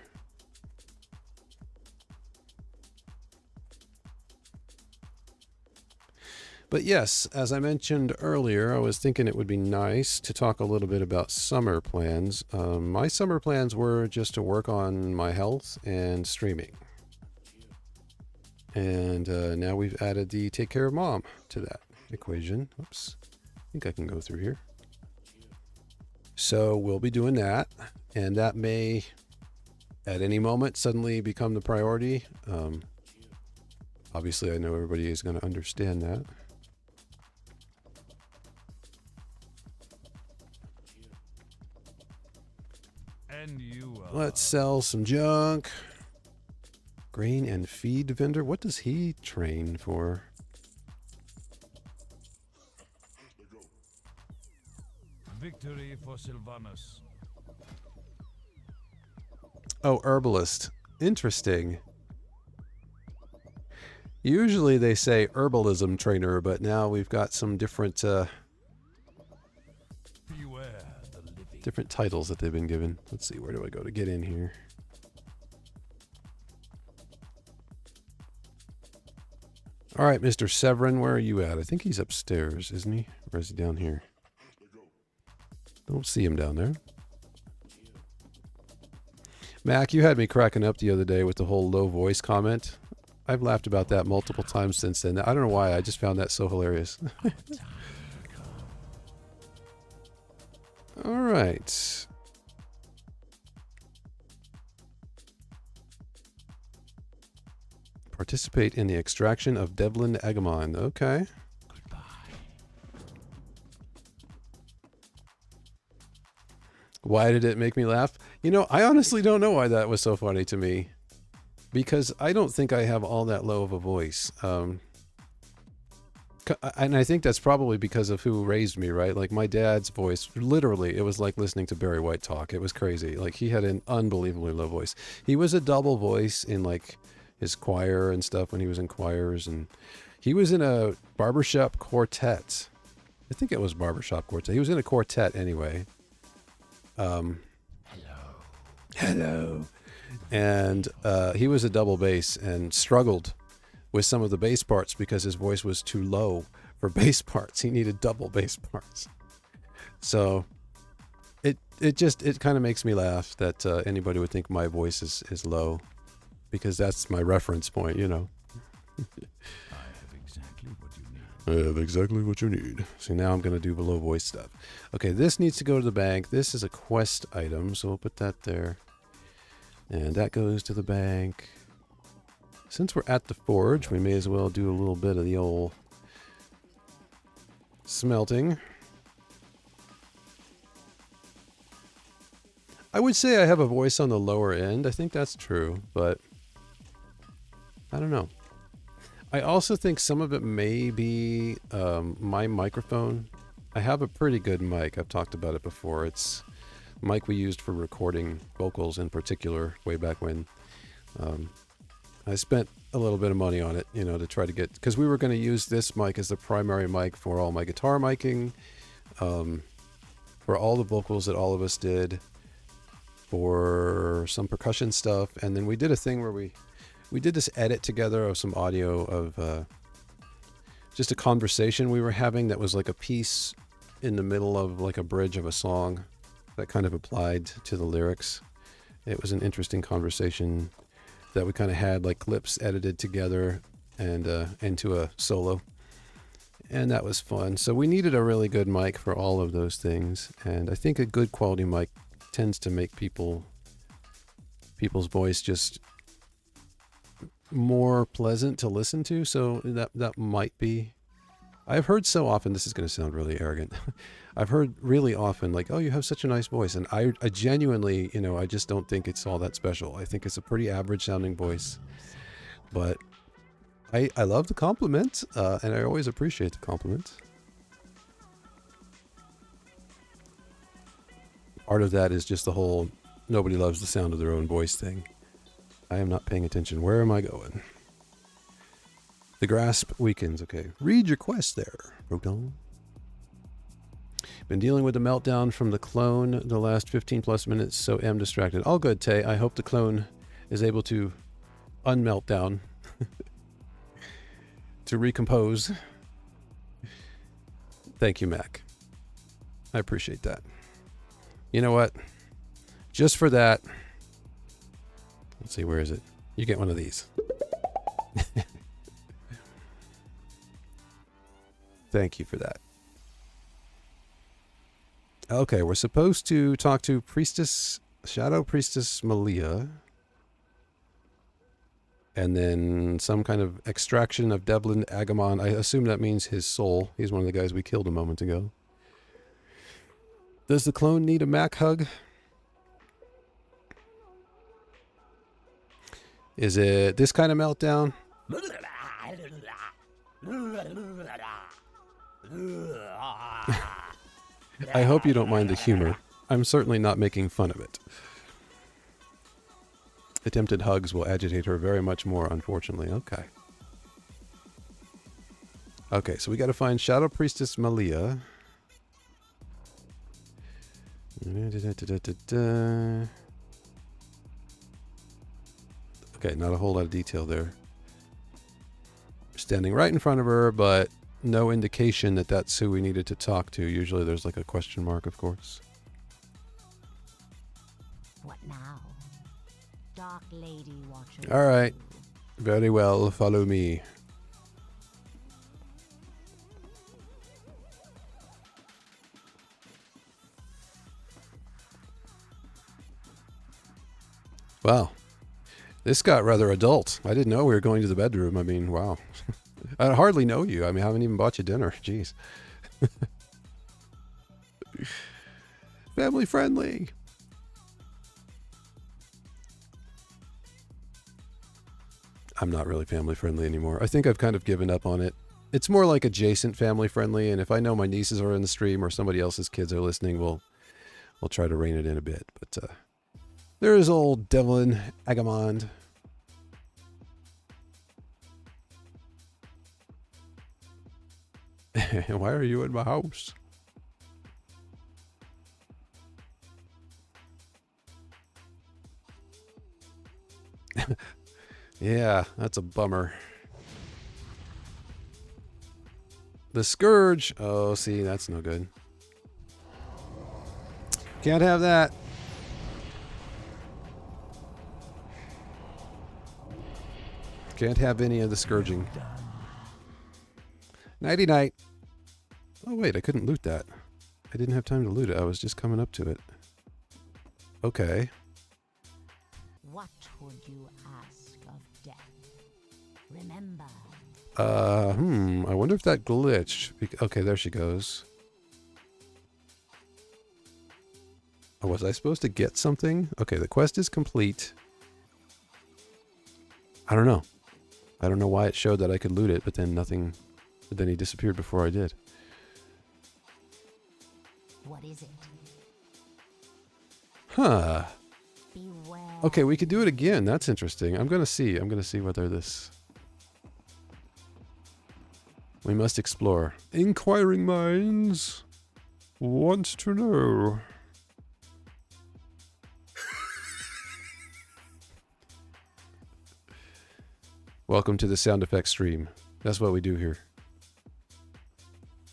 But yes, as I mentioned earlier, I was thinking it would be nice to talk a little bit about summer plans. My summer plans were just to work on my health and streaming. And now we've added the take care of mom to that. equation. Oops. I think I can go through here. So we'll be doing that, and that may at any moment suddenly become the priority. Obviously, I know everybody is going to understand that. And you Let's sell some junk. Grain and feed vendor. What does he train for? victory for Sylvanus. Oh, herbalist. Interesting. Usually they say herbalism trainer, but now we've got some different Beware the living. different titles that they've been given. Let's see, where do I go to get in here? All right, Mr. Severin, where are you at? I think he's upstairs, isn't he? Or is he down here? Don't see him down there. Mac, you had me cracking up the other day with the whole low voice comment. I've laughed about that multiple times since then. I don't know why. I just found that so hilarious. All right. Participate in the extraction of Devlin Agamon. Okay. Goodbye. Why did it make me laugh? You know, I honestly don't know why that was so funny to me. Because I don't think I have all that low of a voice. And I think that's probably because of who raised me, right? Like my dad's voice, literally, it was like listening to Barry White talk. It was crazy. Like he had an unbelievably low voice. He was a double voice in like his choir and stuff when he was in choirs. And he was in a barbershop quartet. I think it was barbershop quartet. He was in a quartet anyway. Hello. And he was a double bass and struggled with some of the bass parts because his voice was too low for bass parts. He needed double bass parts. So it kind of makes me laugh that anybody would think my voice is low, because that's my reference point, you know. I have exactly what you need. I have exactly what you need. So now I'm going to do below voice stuff. Okay, this needs to go to the bank. This is a quest item, so we'll put that there. And that goes to the bank. Since we're at the forge, we may as well do a little bit of the old smelting. I would say I have a voice on the lower end. I think that's true, but I don't know. I also think some of it may be my microphone. I have a pretty good mic. I've talked about it before. It's a mic we used for recording vocals in particular way back when. I spent a little bit of money on it, you know, to try to get, because we were going to use this mic as the primary mic for all my guitar miking, for all the vocals that all of us did, for some percussion stuff. And then we did a thing where we did this edit together of some audio of just a conversation we were having that was like a piece in the middle of like a bridge of a song that kind of applied to the lyrics. It was an interesting conversation that we kind of had like clips edited together and into a solo. And that was fun. So we needed a really good mic for all of those things. And I think a good quality mic tends to make people's voice just more pleasant to listen to. So that might be. I've heard so often, this is going to sound really arrogant. I've heard really often like, oh, you have such a nice voice. And I genuinely, you know, I just don't think it's all that special. I think it's a pretty average sounding voice. But I love the compliment, and I always appreciate the compliment. Part of that is just the whole nobody loves the sound of their own voice thing. I am not paying attention. Where am I going? The grasp weakens. Okay. Read your quest there, Proton. Been dealing with the meltdown from the clone the last 15 plus minutes, so am distracted. All good, Tay. I hope the clone is able to unmeltdown. To recompose. Thank you, Mac. I appreciate that. You know what? Just for that, let's see, where is it? You get one of these. Thank you for that. Okay, we're supposed to talk to Shadow Priestess Malia. And then some kind of extraction of Devlin Agamon. I assume that means his soul. He's one of the guys we killed a moment ago. Does the clone need a Mac hug? Is it this kind of meltdown? I hope you don't mind the humor. I'm certainly not making fun of it. Attempted hugs will agitate her very much more, unfortunately. Okay. Okay, so we got to find Shadow Priestess Malia. Okay, not a whole lot of detail there. Standing right in front of her, but no indication that that's who we needed to talk to. Usually there's like a question mark, of course. What now? Dark Lady watching. All right. Very well. Follow me. Wow. This got rather adult. I didn't know we were going to the bedroom. I mean, wow. I hardly know you. I mean, I haven't even bought you dinner. Jeez. Family friendly. I'm not really family friendly anymore. I think I've kind of given up on it. It's more like adjacent family friendly, and if I know my nieces are in the stream or somebody else's kids are listening, we'll try to rein it in a bit. But there is old Devlin Agamond. Why are you in my house? Yeah, that's a bummer. The Scourge. Oh, see, that's no good. Can't have that. Can't have any of the scourging. Nighty night. Oh, wait, I couldn't loot that. I didn't have time to loot it. I was just coming up to it. Okay. What would you ask of death? Remember. I wonder if that glitched. Okay, there she goes. Oh, was I supposed to get something? Okay, the quest is complete. I don't know. I don't know why it showed that I could loot it, but then nothing. But then he disappeared before I did. What is it? Huh. Beware. Okay, we could do it again. That's interesting. I'm gonna see whether this. We must explore. Inquiring minds want to know. Welcome to the sound effects stream. That's what we do here.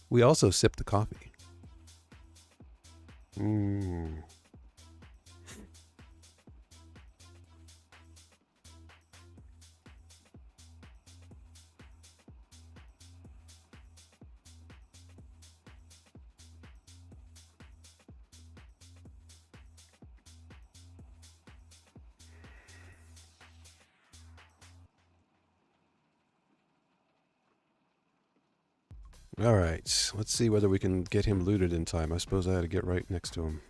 We also sip the coffee. Mmm. All right, let's see whether we can get him looted in time. I suppose I had to get right next to him.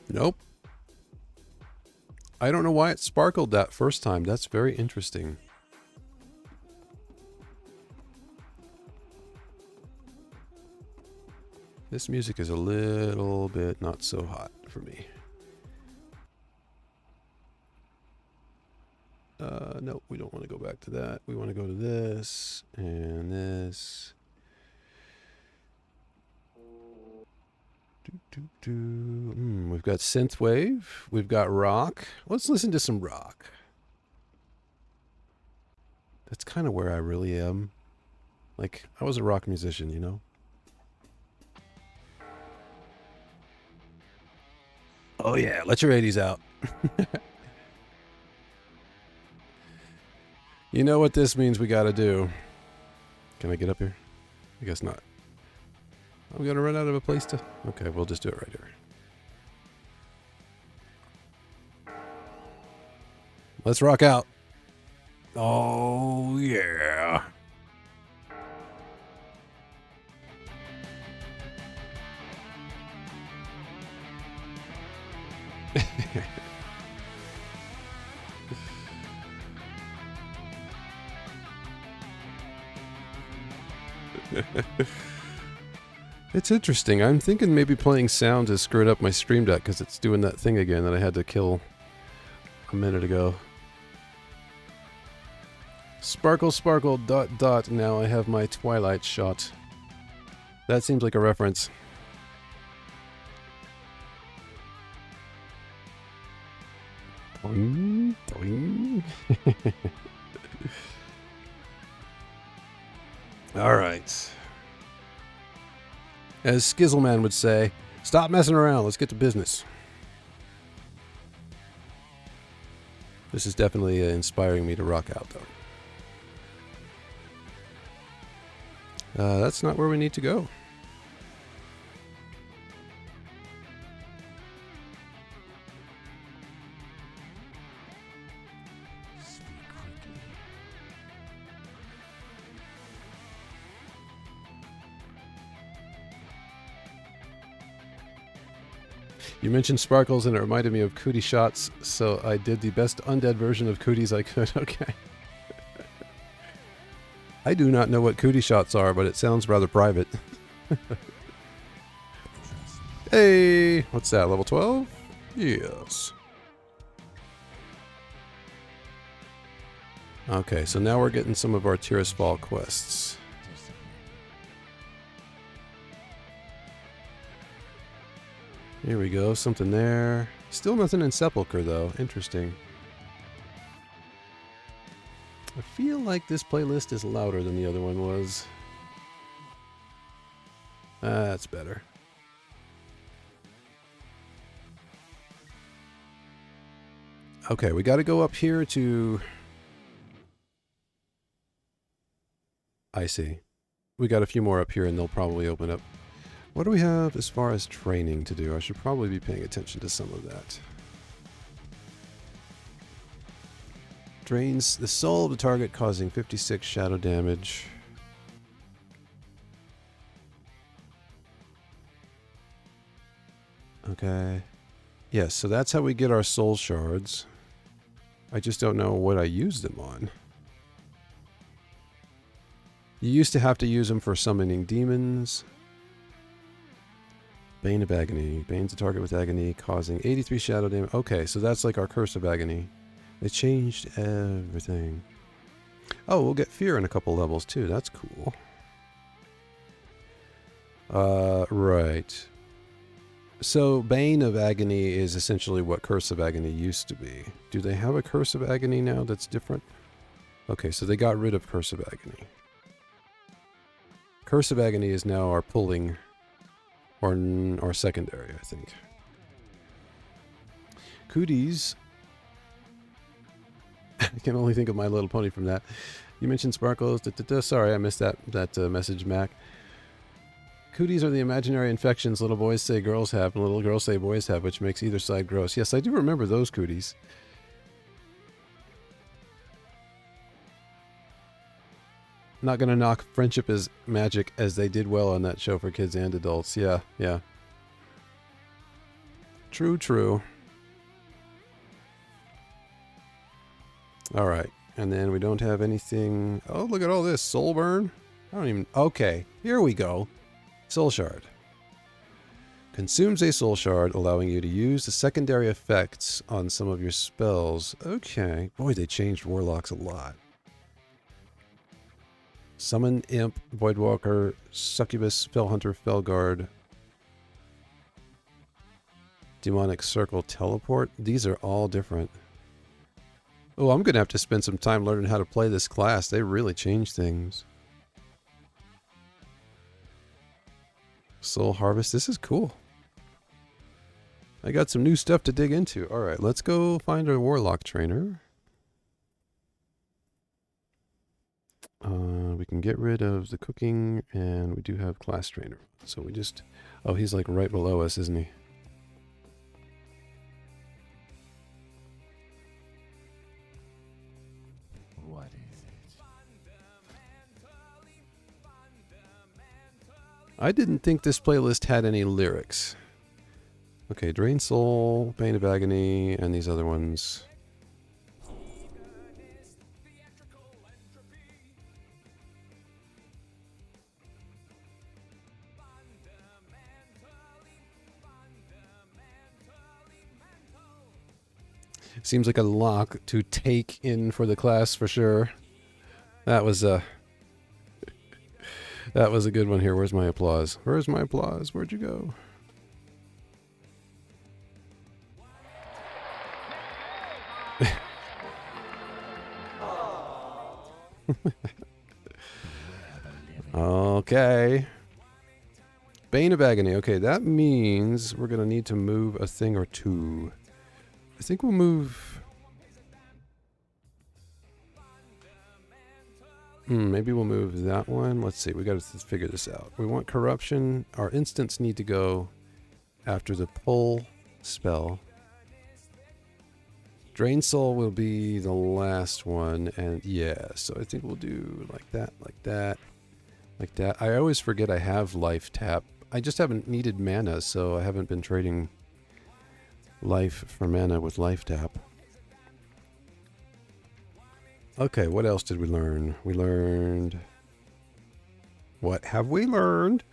Nope. I don't know why it sparkled that first time. That's very interesting. This music is a little bit not so hot for me. No, we don't want to go back to that. We want to go to this and this. We've got synthwave. We've got rock. Let's listen to some rock. That's kind of where I really am. Like, I was a rock musician, you know? Oh yeah, let your 80s out. You know what this means we gotta do. Can I get up here? I guess not. I'm gonna run out of a place to... Okay, we'll just do it right here. Let's rock out. Oh, yeah. It's interesting. I'm thinking maybe playing sound has screwed up my Stream Deck because it's doing that thing again that I had to kill a minute ago. Sparkle, sparkle, dot, dot. Now I have my Twilight shot. That seems like a reference. Doing, doing. All right. As Skizzleman would say, stop messing around. Let's get to business. This is definitely inspiring me to rock out, though. That's not where we need to go. Speak quickly. You mentioned sparkles and it reminded me of cootie shots, so I did the best undead version of cooties I could. Okay. I do not know what cootie shots are, but it sounds rather private. Hey! What's that, level 12? Yes. Okay, so now we're getting some of our Tirisfal quests. Here we go, something there. Still nothing in Sepulchre, though. Interesting. I feel like this playlist is louder than the other one was. That's better. Okay, we got to go up here to... I see. We got a few more up here and they'll probably open up. What do we have as far as training to do? I should probably be paying attention to some of that. Drains the soul of the target, causing 56 shadow damage. Okay. Yes, so that's how we get our soul shards. I just don't know what I use them on. You used to have to use them for summoning demons. Bane of Agony. Bane's a target with agony, causing 83 shadow damage. Okay, so that's like our Curse of Agony. They changed everything. Oh, we'll get Fear in a couple levels too. That's cool. Right. So Bane of Agony is essentially what Curse of Agony used to be. Do they have a Curse of Agony now that's different? Okay, so they got rid of Curse of Agony. Curse of Agony is now our pulling... or secondary, I think. Cooties. I can only think of My Little Pony from that. You mentioned sparkles. Sorry, I missed that message, Mac. Cooties are the imaginary infections little boys say girls have and little girls say boys have, which makes either side gross. Yes, I do remember those cooties. Not gonna knock Friendship is Magic as they did well on that show for kids and adults. Yeah, yeah. True, true. Alright, and then we don't have anything... Oh, look at all this. Soul Burn? I don't even... Okay, here we go. Soul Shard. Consumes a Soul Shard, allowing you to use the secondary effects on some of your spells. Okay. Boy, they changed Warlocks a lot. Summon, Imp, Voidwalker, Succubus, Fellhunter, Fellguard, Demonic Circle, Teleport. These are all different. Oh, I'm going to have to spend some time learning how to play this class. They really changed things. Soul Harvest. This is cool. I got some new stuff to dig into. All right, let's go find our Warlock trainer. We can get rid of the cooking, and we do have class trainer. So we just... Oh, he's like right below us, isn't he? What is it? I didn't think this playlist had any lyrics. Okay, Drain Soul, Pain of Agony, and these other ones. Seems like a lot to take in for the class for sure. That was a good one here. Where's my applause? Where's my applause? Where'd you go? Okay. Bane of Agony. Okay, that means we're going to need to move a thing or two. I think we'll move... maybe we'll move that one. Let's see. We got to figure this out. We want Corruption. Our instants need to go after the pull spell. Drain Soul will be the last one. And yeah, so I think we'll do like that, like that, like that. I always forget I have life tap. I just haven't needed mana, so I haven't been trading life for mana with life tap. Okay, what else did we learn? We learned... What have we learned?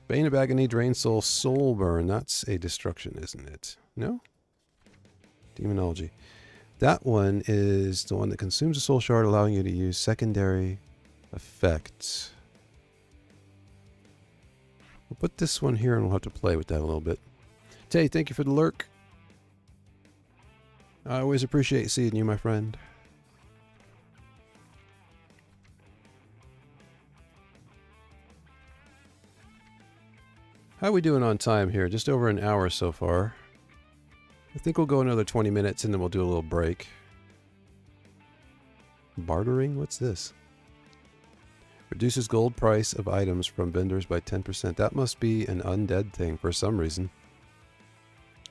Bane of Agony, Drain Soul, Soul Burn. That's a destruction, isn't it? No? Demonology. That one is the one that consumes a soul shard, allowing you to use secondary effects. We'll put this one here and we'll have to play with that a little bit. Tay, thank you for the lurk. I always appreciate seeing you, my friend. How are we doing on time here? Just over an hour so far. I think we'll go another 20 minutes and then we'll do a little break. Bartering? What's this? Reduces gold price of items from vendors by 10%. That must be an undead thing for some reason.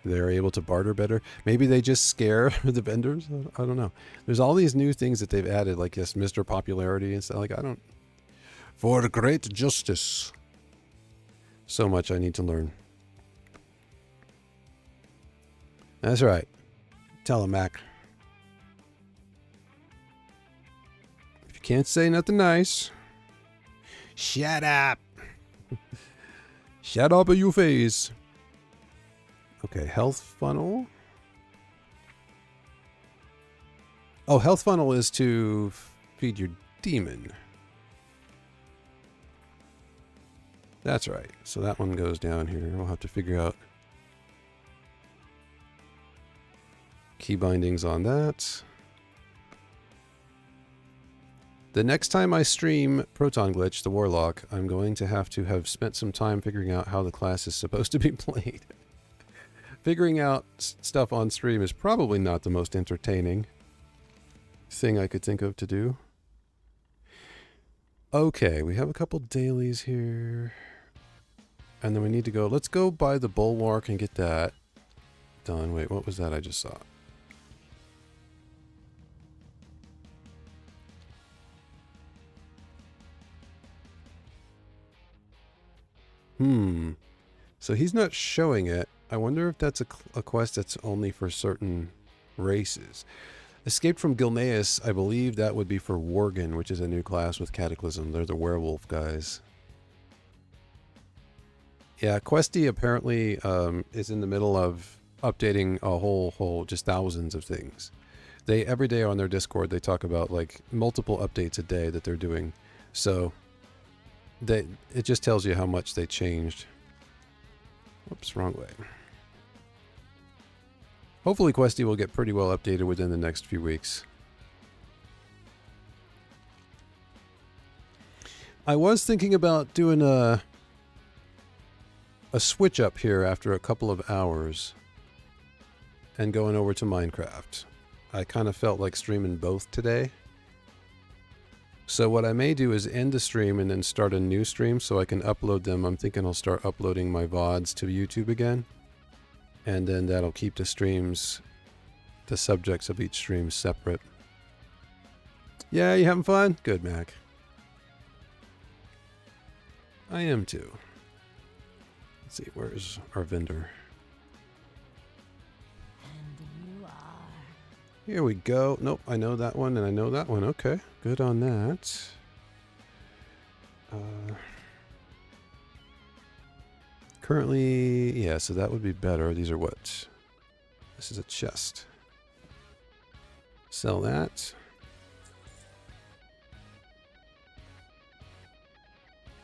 They're able to barter better. Maybe they just scare the vendors? I don't know. There's all these new things that they've added, like this Mr. Popularity and stuff. Like, I don't... For great justice. So much I need to learn. That's right. Tell him, Mac. If you can't say nothing nice, shut up. Shut up, you face. Okay, health funnel. Oh, health funnel is to feed your demon. That's right. So that one goes down here. We'll have to figure out key bindings on that. The next time I stream Proton Glitch, the Warlock, I'm going to have spent some time figuring out how the class is supposed to be played. Figuring out stuff on stream is probably not the most entertaining thing I could think of to do. Okay, we have a couple dailies here. And then we need to go... Let's go by the Bulwark and get that done. Wait, what was that I just saw? So he's not showing it. I wonder if that's a quest that's only for certain races. Escaped from Gilneas, I believe that would be for Worgen, which is a new class with Cataclysm. They're the werewolf guys. Yeah, Questy apparently is in the middle of updating a whole, just thousands of things. They, every day on their Discord, they talk about like multiple updates a day that they're doing. So, it just tells you how much they changed. Whoops, wrong way. Hopefully Questy will get pretty well updated within the next few weeks. I was thinking about doing a switch up here after a couple of hours and going over to Minecraft. I kind of felt like streaming both today. So what I may do is end the stream and then start a new stream so I can upload them. I'm thinking I'll start uploading my VODs to YouTube again. And then that'll keep the streams, the subjects of each stream separate. Yeah, you having fun? Good, Mac. I am too. Let's see, where's our vendor? And you are. Here we go. Nope, I know that one and I know that one. Okay, good on that. Currently, yeah, so that would be better. These are what? This is a chest. Sell that.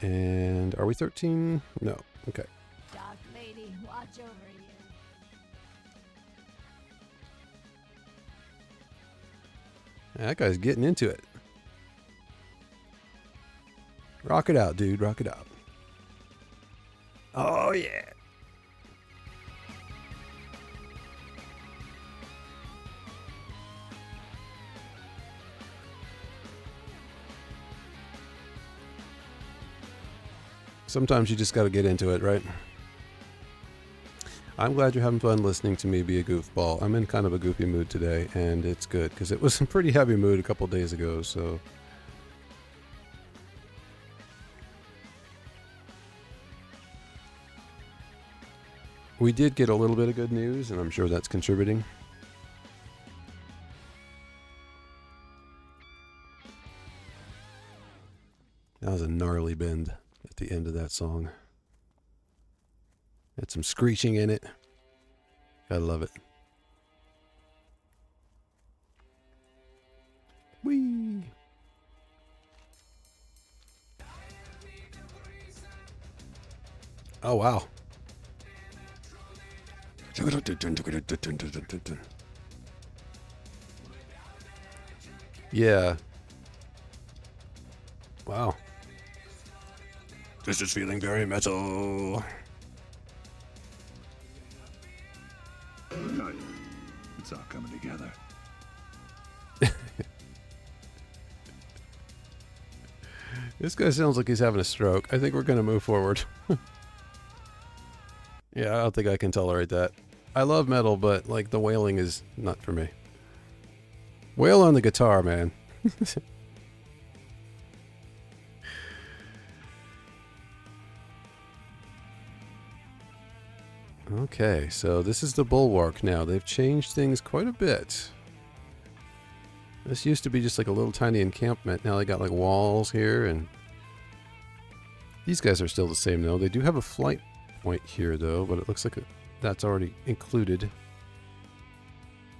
And are we 13? No. Okay. Dark Lady, watch over you. That guy's getting into it. Rock it out, dude. Rock it out. Oh, yeah. Sometimes you just got to get into it, right? I'm glad you're having fun listening to me be a goofball. I'm in kind of a goofy mood today, and it's good, because it was a pretty heavy mood a couple days ago, so... We did get a little bit of good news, and I'm sure that's contributing. That was a gnarly bend at the end of that song. Had some screeching in it. I love it. Whee! Oh, wow. Yeah. Wow. This is feeling very metal. It's all coming together. This guy sounds like he's having a stroke. I think we're going to move forward. Yeah, I don't think I can tolerate that. I love metal, but like the wailing is not for me. Wail on the guitar, man. Okay, so this is the bulwark now. They've changed things quite a bit. This used to be just like a little tiny encampment. Now they got like walls here, and these guys are still the same though. They do have a flight point here though, but it looks like that's already included.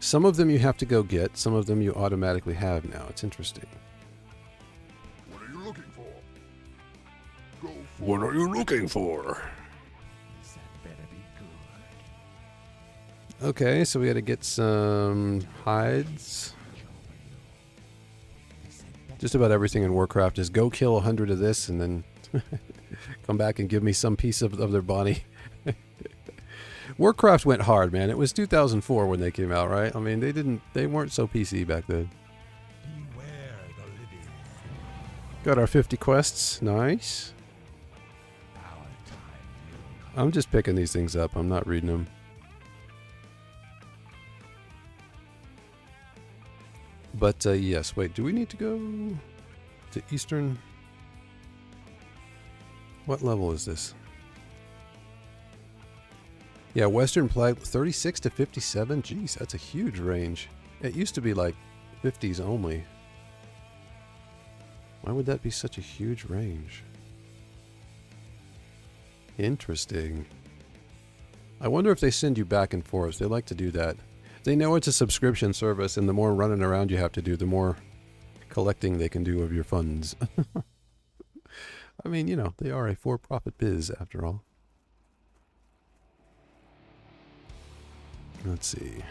Some of them you have to go get, some of them you automatically have now. It's interesting. What are you looking for? Go for What are you looking for? That better be good. Okay, so we gotta get some hides. Just about everything in Warcraft is go kill 100 of this and then come back and give me some piece of their body. Warcraft went hard, man. It was 2004 when they came out, right? I mean, they weren't so PC back then. Beware the living. Got our 50 quests. Nice. Our time. I'm just picking these things up. I'm not reading them. But yes, wait, do we need to go to Eastern? What level is this? Yeah, Western Plague, 36 to 57. Jeez, that's a huge range. It used to be like 50s only. Why would that be such a huge range? Interesting. I wonder if they send you back and forth. They like to do that. They know it's a subscription service, and the more running around you have to do, the more collecting they can do of your funds. I mean, you know, they are a for-profit biz, after all. Let's see.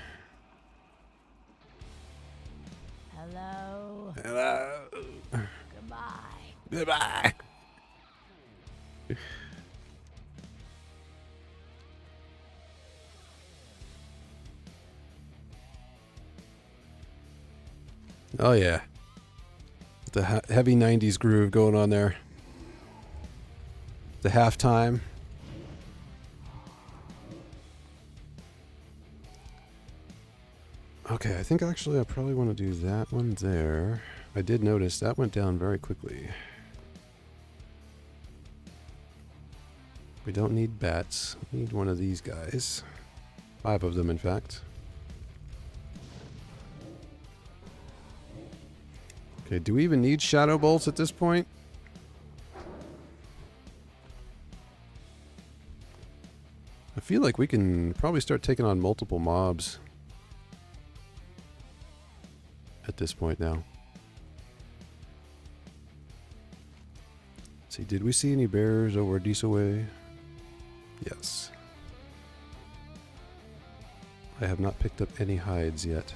Hello. Hello. Goodbye. Goodbye. Oh yeah. The heavy 90s groove going on there. The halftime. Okay, I think actually I probably want to do that one there. I did notice that went down very quickly. We don't need bats. We need one of these guys. 5 of them, in fact. Okay, do we even need shadow bolts at this point? I feel like we can probably start taking on multiple mobs at this point now. Let's see, did we see any bears over Diesel Way? Yes. I have not picked up any hides yet.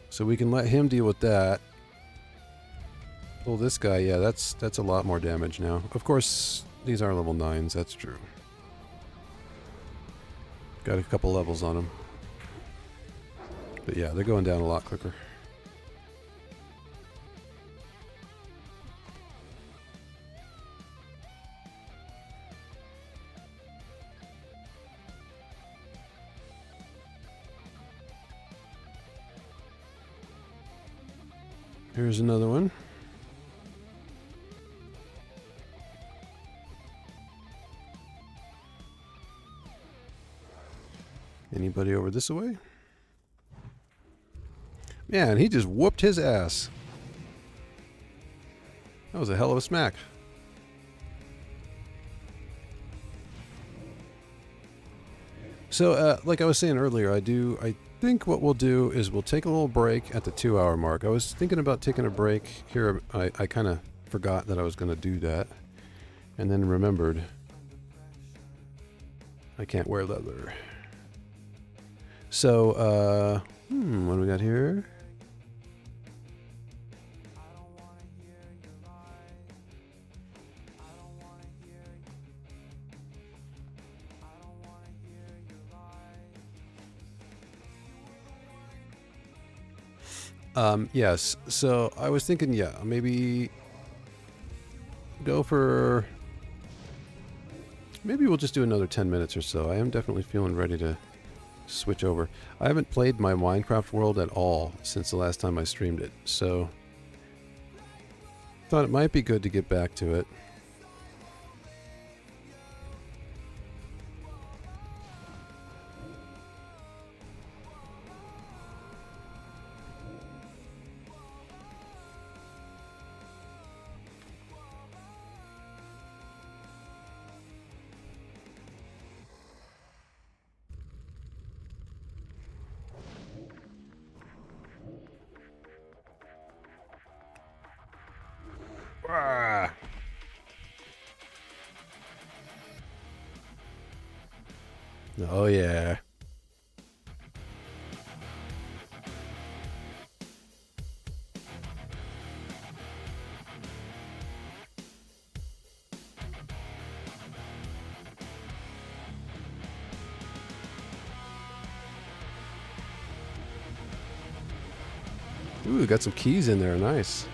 So we can let him deal with that. Well, this guy, yeah, that's a lot more damage now. Of course, these are level 9s, that's true. Got a couple levels on them. But yeah, they're going down a lot quicker. Here's another one. Anybody over this way? Man, he just whooped his ass. That was a hell of a smack. So, like I was saying earlier, I think what we'll do is we'll take a little break at the 2-hour mark. I was thinking about taking a break here. I kind of forgot that I was going to do that. And then remembered I can't wear leather. So, what do we got here? Yes. So I was thinking, yeah, maybe go for... Maybe we'll just do another 10 minutes or so. I am definitely feeling ready to switch over. I haven't played my Minecraft world at all since the last time I streamed it, so thought it might be good to get back to it. Ah. Oh yeah. Ooh, got some keys in there. Nice.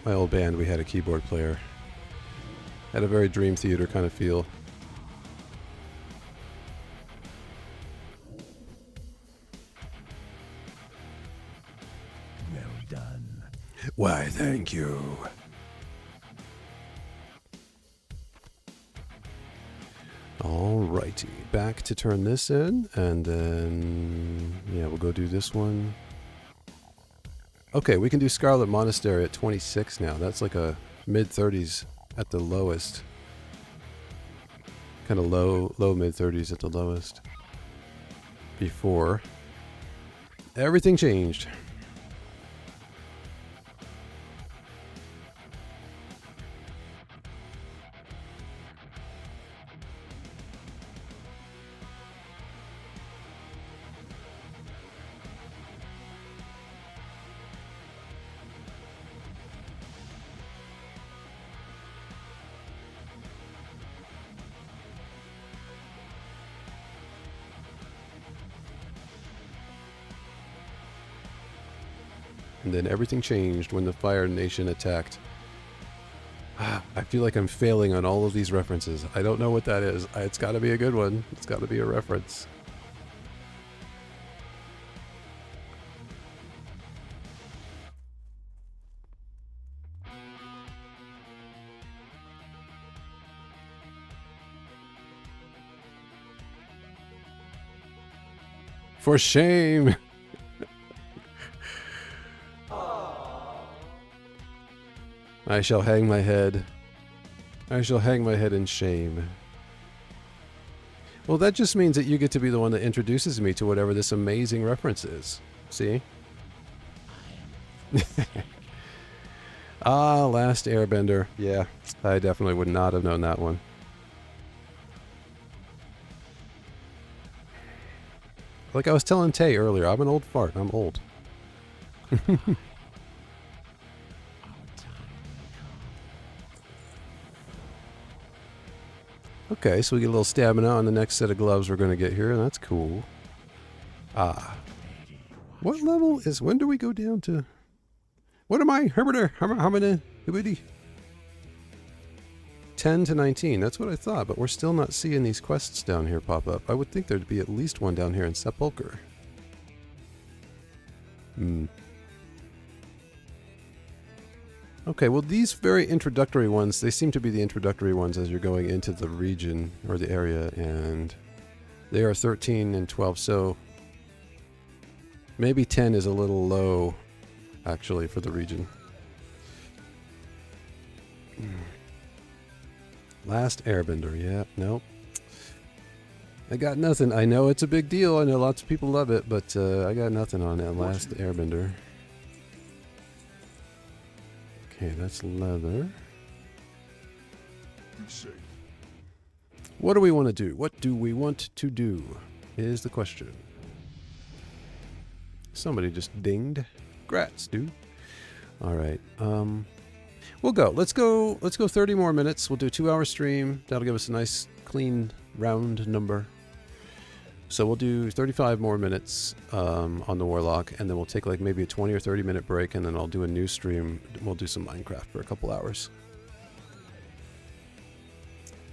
My old band, we had a keyboard player. Had a very Dream Theater kind of feel. Well done. Why, thank you. Alrighty, back to turn this in, and then, yeah, we'll go do this one. Okay, we can do Scarlet Monastery at 26 now. That's like a mid-30s at the lowest. Kind of low mid-30s at the lowest. Before everything changed. And then everything changed when the Fire Nation attacked. I feel like I'm failing on all of these references. I don't know what that is. It's got to be a good one. It's got to be a reference. For shame! I shall hang my head. I shall hang my head in shame. Well, that just means that you get to be the one that introduces me to whatever this amazing reference is. See? Ah, Last Airbender. Yeah, I definitely would not have known that one. Like I was telling Tay earlier, I'm an old fart. I'm old. Okay, so we get a little stamina on the next set of gloves we're going to get here. That's cool. Ah. What level is... When do we go down to... What am I? How many? 10 to 19. That's what I thought, but we're still not seeing these quests down here pop up. I would think there'd be at least one down here in Sepulcher. Okay, well these very introductory ones, they seem to be the introductory ones as you're going into the region or the area, and they are 13 and 12, so maybe 10 is a little low, actually, for the region. Last Airbender, yeah, nope. I got nothing. I know it's a big deal, I know lots of people love it, but I got nothing on that Last Airbender. Okay, that's leather. Be safe. What do we want to do? What do we want to do is the question. Somebody just dinged. Grats, dude. All right. We'll go. Let's go 30 more minutes. We'll do a 2-hour stream. That'll give us a nice clean round number. So we'll do 35 more minutes on the Warlock, and then we'll take like maybe a 20 or 30 minute break, and then I'll do a new stream. We'll do some Minecraft for a couple hours.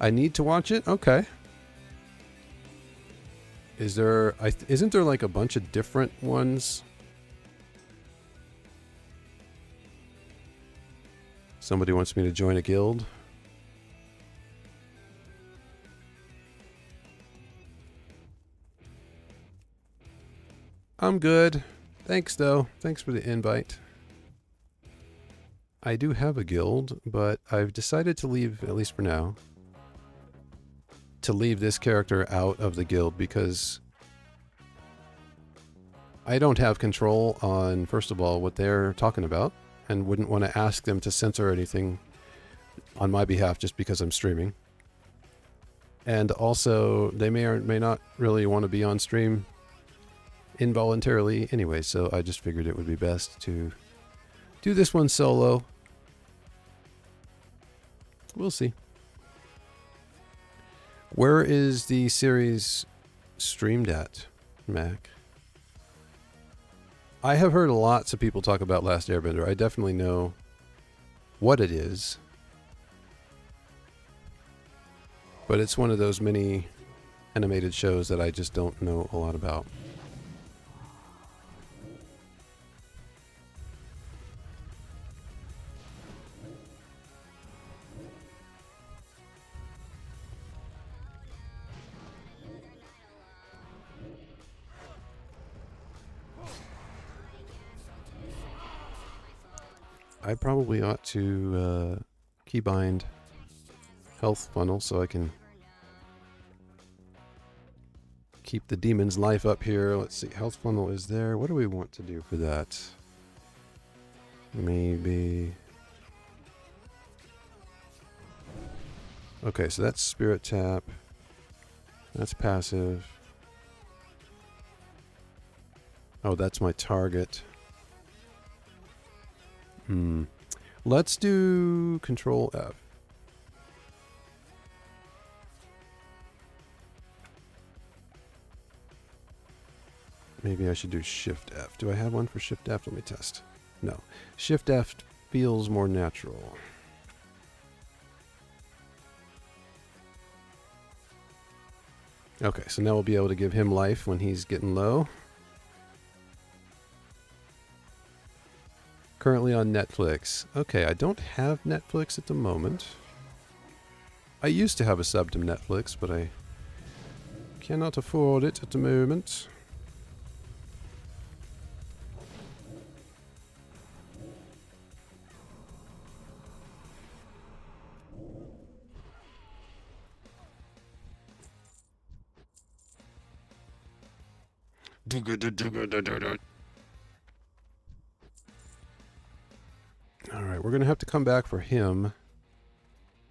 I need to watch it? Okay. Is there... isn't there like a bunch of different ones? Somebody wants me to join a guild. I'm good. Thanks, though. Thanks for the invite. I do have a guild, but I've decided to leave, at least for now, to leave this character out of the guild because I don't have control on, first of all, what they're talking about, and wouldn't want to ask them to censor anything on my behalf just because I'm streaming. And also, they may or may not really want to be on stream involuntarily anyway, so I just figured it would be best to do this one solo. We'll see. Where is the series streamed at, Mac? I have heard lots of people talk about Last Airbender. I definitely know what it is, but it's one of those mini animated shows that I just don't know a lot about. I probably ought to keybind health funnel so I can keep the demon's life up here. Let's see, health funnel is there. What do we want to do for that? Maybe... Okay, so that's spirit tap. That's passive. Oh, that's my target. Let's do Control F. Maybe I should do Shift F. Do I have one for Shift F? Let me test. No. Shift F feels more natural. Okay, so now we'll be able to give him life when he's getting low. Currently on Netflix. Okay, I don't have Netflix at the moment. I used to have a sub to Netflix, but I cannot afford it at the moment. Alright, we're going to have to come back for him.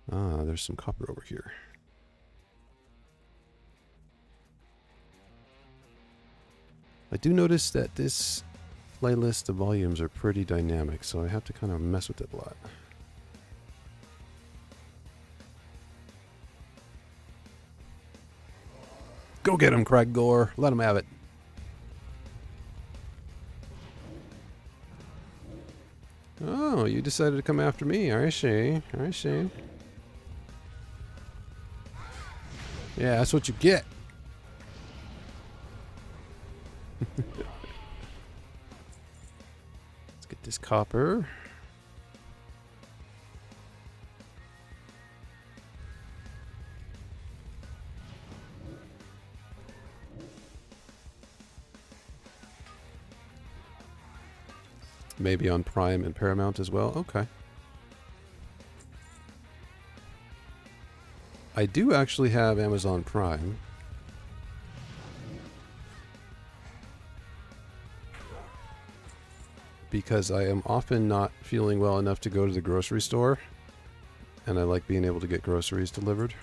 Ah, there's some copper over here. I do notice that this playlist, the volumes are pretty dynamic, so I have to kind of mess with it a lot. Go get him, Craig Gore. Let him have it. Oh, you decided to come after me. I see. I see. Yeah, that's what you get. Let's get this copper. Maybe on Prime and Paramount as well. Okay. I do actually have Amazon Prime. Because I am often not feeling well enough to go to the grocery store. And I like being able to get groceries delivered.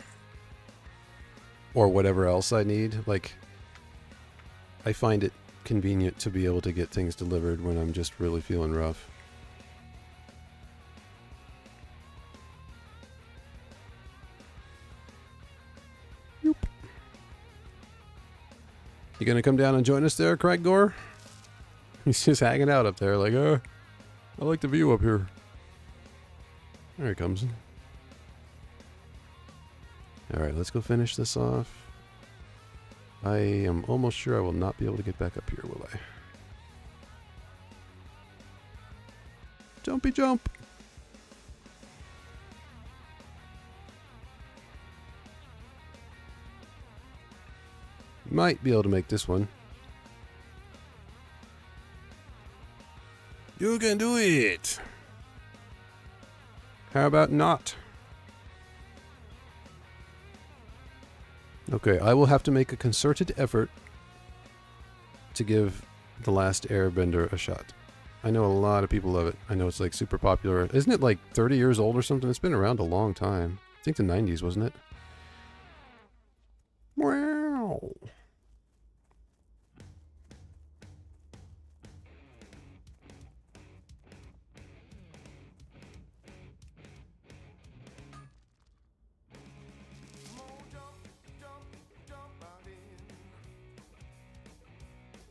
Or whatever else I need. Like, I find it convenient to be able to get things delivered when I'm just really feeling rough. Yoop. You gonna come down and join us there, Craig Gore? He's just hanging out up there like, I like the view up here. There he comes. Alright, let's go finish this off. I am almost sure I will not be able to get back up here, will I? Jumpy jump! Might be able to make this one. You can do it! How about not? Okay, I will have to make a concerted effort to give The Last Airbender a shot. I know a lot of people love it. I know it's like super popular. Isn't it like 30 years old or something? It's been around a long time. I think the 90s, wasn't it? Wow.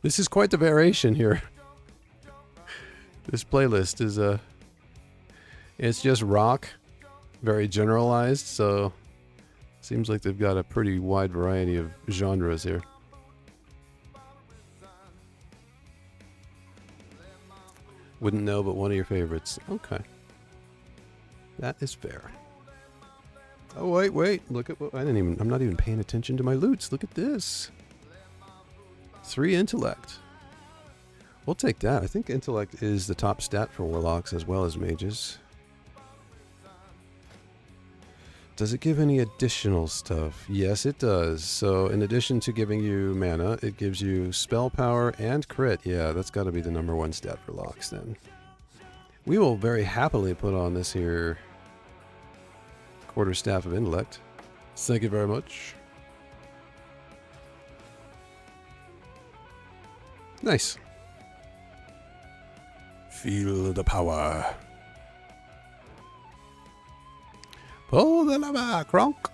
This is quite the variation here. This playlist is it's just rock, very generalized, so seems like they've got a pretty wide variety of genres here. Wouldn't know, but one of your favorites. Okay. That is fair. Oh, wait. Look at what I'm not even paying attention to my loots. Look at this. 3 intellect. We'll take that. I think intellect is the top stat for warlocks as well as mages. Does it give any additional stuff? Yes, it does. So in addition to giving you mana, it gives you spell power and crit. Yeah, that's got to be the #1 stat for locks then. We will very happily put on this here quarterstaff of intellect. Thank you very much. Nice. Feel the power. Pull the lever, Kronk.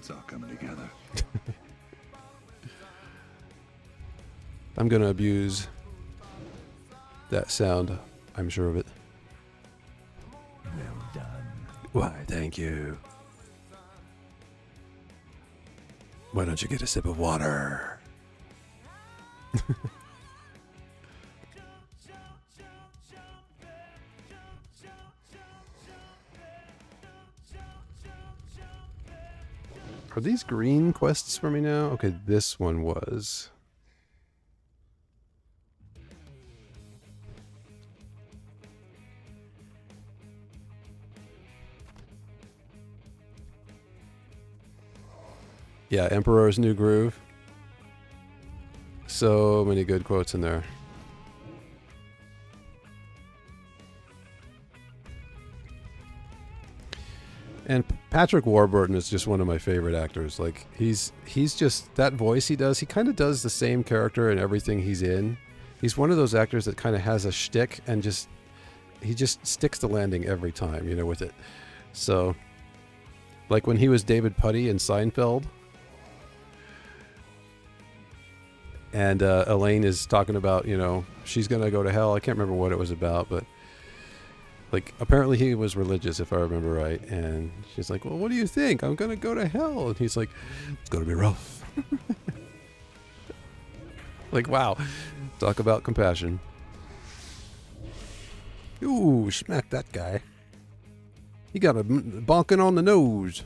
It's all coming together. I'm gonna abuse that sound. I'm sure of it. Well done. Why, thank you. Why don't you get a sip of water? Are these green quests for me now? Okay, this one was. Yeah, Emperor's New Groove. So many good quotes in there. And Patrick Warburton is just one of my favorite actors. Like he's just that voice he does. He kind of does the same character in everything he's in. He's one of those actors that kind of has a shtick and he just sticks the landing every time, you know, with it. So, like when he was David Putty in Seinfeld, and Elaine is talking about, you know, she's gonna go to hell. I can't remember what it was about, but. Like, apparently he was religious, if I remember right. And she's like, well, what do you think? I'm going to go to hell. And he's like, it's going to be rough. Like, wow. Talk about compassion. Ooh, smack that guy. He got a bonking on the nose.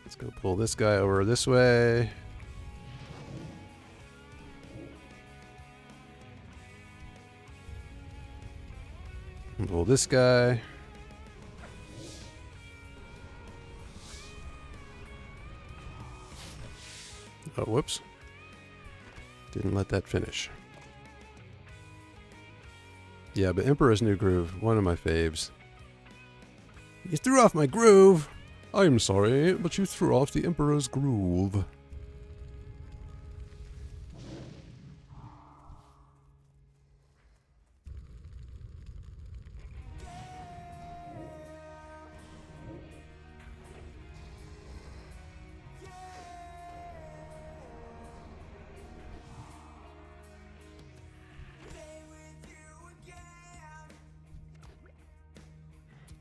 Let's go pull this guy over this way. And pull this guy. Oh, whoops. Didn't let that finish. Yeah, but Emperor's New Groove, one of my faves. You threw off my groove! I'm sorry, but you threw off the Emperor's groove.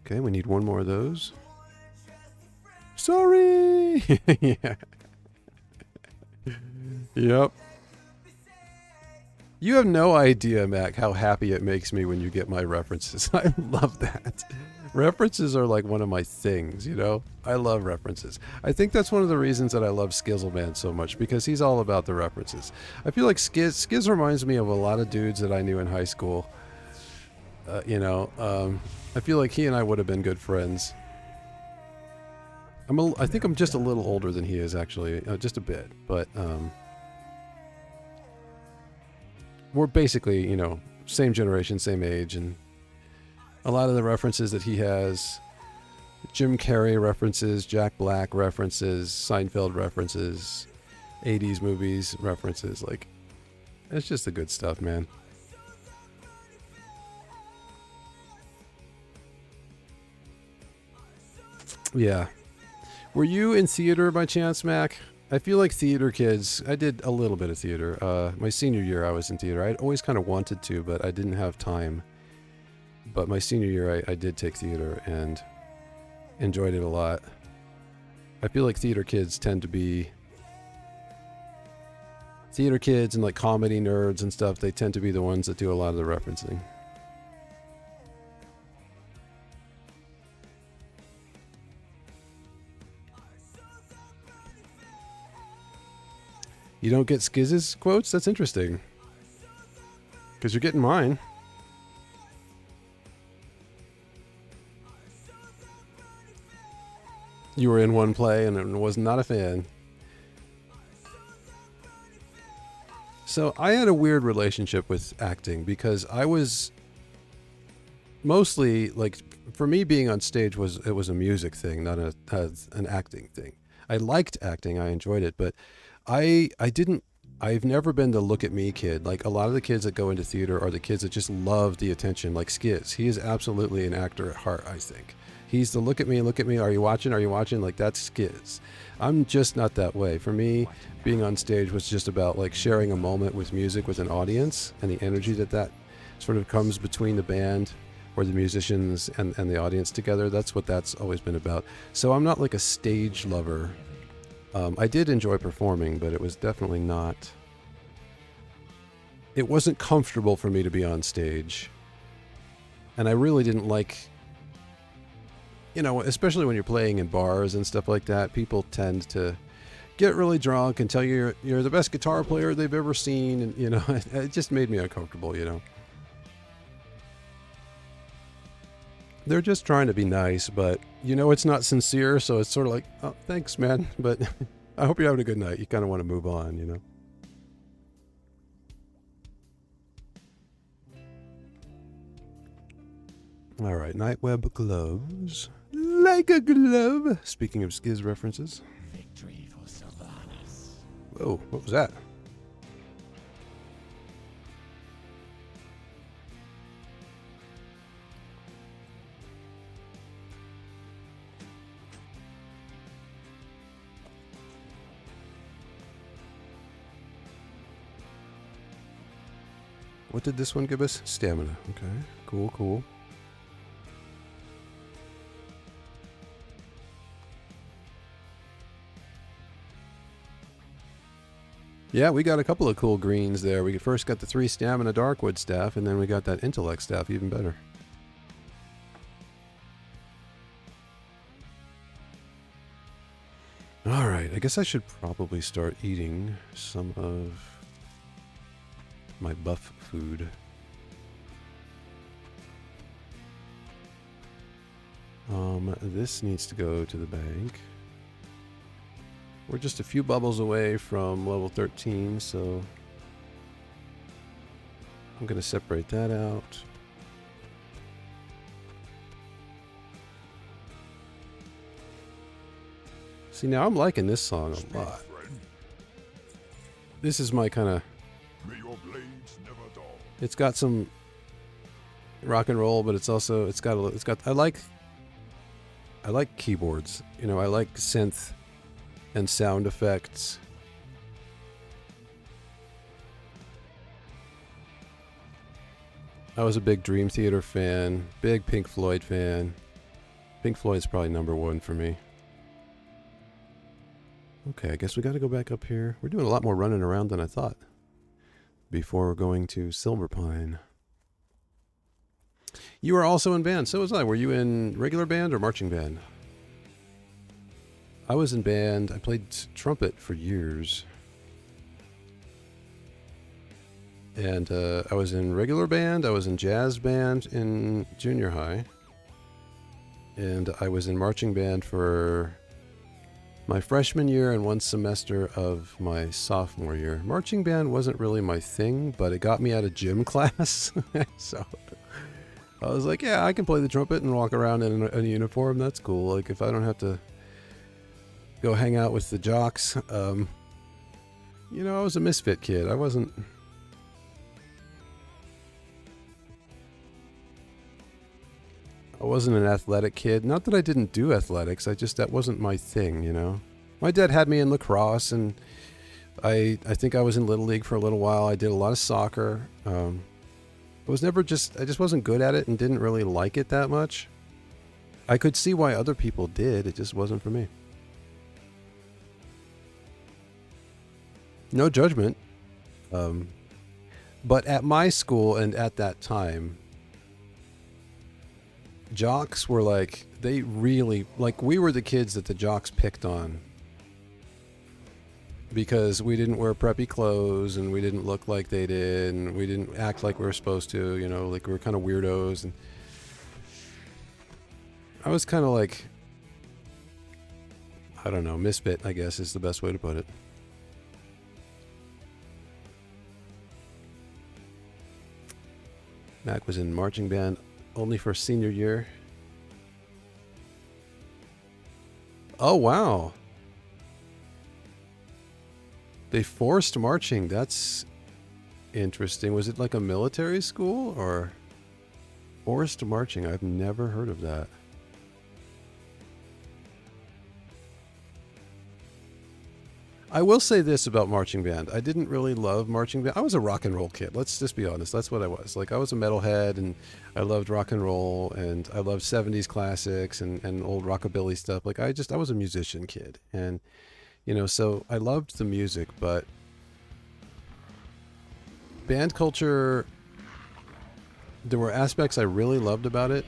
Okay, we need one more of those. Sorry! Yeah. Yep. You have no idea, Mac, how happy it makes me when you get my references. I love that. References are like one of my things, you know? I love references. I think that's one of the reasons that I love Skizzleman so much, because he's all about the references. I feel like Skiz reminds me of a lot of dudes that I knew in high school. I feel like he and I would have been good friends. I think I'm just a little older than he is, actually. Just a bit. But, we're basically, you know, same generation, same age. And a lot of the references that he has, Jim Carrey references, Jack Black references, Seinfeld references, 80s movies references. Like, it's just the good stuff, man. Yeah. Were you in theater by chance, Mac? I feel like theater kids, I did a little bit of theater. My senior year I was in theater. I'd always kind of wanted to, but I didn't have time. But my senior year I did take theater and enjoyed it a lot. I feel like theater kids tend to be... Theater kids and like comedy nerds and stuff, they tend to be the ones that do a lot of the referencing. You don't get Skiz's quotes? That's interesting. Because you're getting mine. You were in one play and was not a fan. So I had a weird relationship with acting because I was mostly, like, for me being on stage was a music thing, not an acting thing. I liked acting, I enjoyed it, but I didn't I've never been the look at me kid. Like a lot of the kids that go into theater are the kids that just love the attention, like Skiz. He is absolutely an actor at heart, I think. He's the look at me, are you watching? Are you watching? Like that's Skiz. I'm just not that way. For me, being on stage was just about like sharing a moment with music with an audience and the energy that sort of comes between the band or the musicians and the audience together. That's what that's always been about. So I'm not like a stage lover. I did enjoy performing, but it was definitely not... It wasn't comfortable for me to be on stage. And I really didn't like... You know, especially when you're playing in bars and stuff like that, people tend to get really drunk and tell you you're the best guitar player they've ever seen. And, you know, it just made me uncomfortable, you know. They're just trying to be nice, but you know it's not sincere, so it's sort of like, oh, thanks, man, but I hope you're having a good night. You kind of want to move on, you know? All right, Nightweb gloves. Like a glove. Speaking of Skiz references. Victory for Sylvanas. Whoa, what was that? What did this one give us? Stamina. Okay, cool, cool. Yeah, we got a couple of cool greens there. We first got the 3 stamina Darkwood staff, and then we got that intellect staff, even better. Alright, I guess I should probably start eating some of my buff food. This needs to go to the bank. We're just a few bubbles away from level 13, so I'm going to separate that out. See, now I'm liking this song a lot. This is my kind of... May your blades never dull. It's got some rock and roll, but it's also I like keyboards. You know, I like synth and sound effects. I was a big Dream Theater fan, big Pink Floyd fan. Pink Floyd's probably number 1 for me. Okay, I guess we got to go back up here. We're doing a lot more running around than I thought before going to Silver Pine. You were also in band. So was I. Were you in regular band or marching band? I was in band. I played trumpet for years. And I was in regular band. I was in jazz band in junior high. And I was in marching band for my freshman year and 1 semester of my sophomore year. Marching band wasn't really my thing, but it got me out of gym class. So I was like, yeah, I can play the trumpet and walk around in a uniform. That's cool. Like, if I don't have to go hang out with the jocks. You know, I was a misfit kid. I wasn't an athletic kid. Not that I didn't do athletics. That wasn't my thing, you know. My dad had me in lacrosse, and I think I was in Little League for a little while. I did a lot of soccer. I just wasn't good at it and didn't really like it that much. I could see why other people did. It just wasn't for me. No judgment. But at my school and at that time, jocks were like, they really, like, we were the kids that the jocks picked on. Because we didn't wear preppy clothes and we didn't look like they did and we didn't act like we were supposed to, you know, like we were kind of weirdos. And I was kind of like, I don't know, misfit, I guess is the best way to put it. Mac was in marching band only for senior year. Oh, wow. They forced marching. That's interesting. Was it like a military school or forced marching? I've never heard of that. I will say this about marching band. I didn't really love marching band. I was a rock and roll kid. Let's just be honest. That's what I was. Like, I was a metalhead, and I loved rock and roll, and I loved 70s classics and old rockabilly stuff. Like, I was a musician kid. And, you know, so I loved the music, but band culture, there were aspects I really loved about it,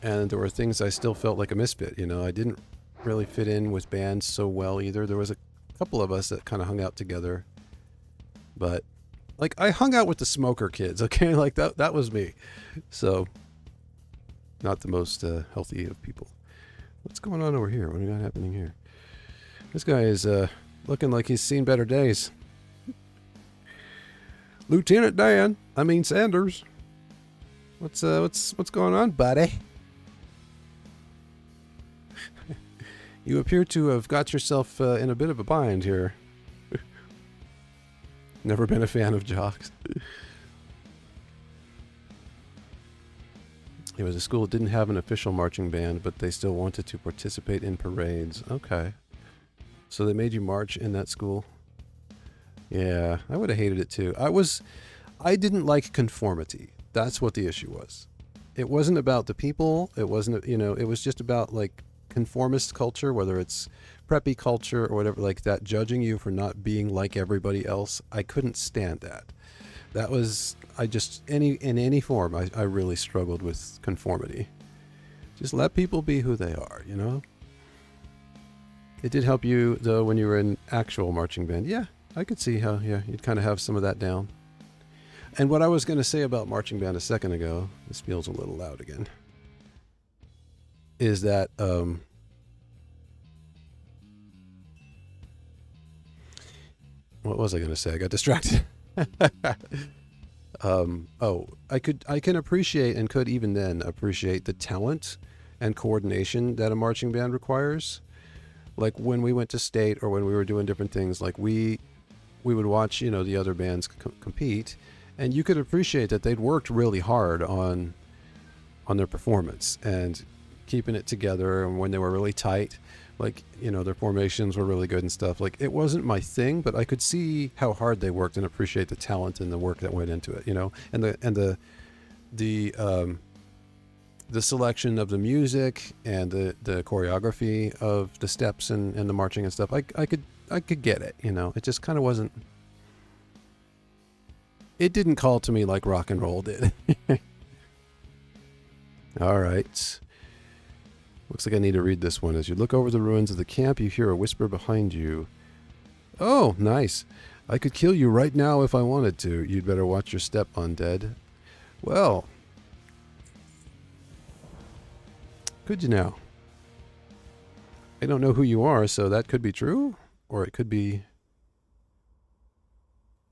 and there were things I still felt like a misfit. You know, I didn't really fit in with bands so well either. There was a couple of us that kind of hung out together, but like I hung out with the smoker kids, okay? Like that was me. So not the most healthy of people. What's going on over here? What do we got happening here? This guy is looking like he's seen better days. Lieutenant Dan, I mean Sanders. What's going on, buddy? You appear to have got yourself in a bit of a bind here. Never been a fan of jocks. It was a school that didn't have an official marching band, but they still wanted to participate in parades. Okay. So they made you march in that school? Yeah, I would have hated it too. I didn't like conformity. That's what the issue was. It wasn't about the people. It wasn't, it was just about like conformist culture, whether it's preppy culture or whatever like that, judging you for not being like everybody else. I couldn't stand that. That was, in any form, I really struggled with conformity. Just let people be who they are, you know? It did help you, though, when you were in actual marching band. Yeah, I could see how, you'd kind of have some of that down. And what I was going to say about marching band a second ago, this feels a little loud again, is that what was I going to say? I got distracted. I can appreciate and could even then appreciate the talent and coordination that a marching band requires. Like when we went to state or when we were doing different things, like we would watch, the other bands compete, and you could appreciate that they'd worked really hard on their performance and keeping it together, and when they were really tight, like, their formations were really good and stuff. Like, it wasn't my thing, but I could see how hard they worked and appreciate the talent and the work that went into it, and the selection of the music and the choreography of the steps and the marching and stuff. I could get it, it just kind of wasn't, it didn't call to me like rock and roll did. All right. Looks like I need to read this one. As you look over the ruins of the camp, you hear a whisper behind you. Oh, nice. I could kill you right now if I wanted to. You'd better watch your step, undead. Well, could you now? I don't know who you are, so that could be true, or it could be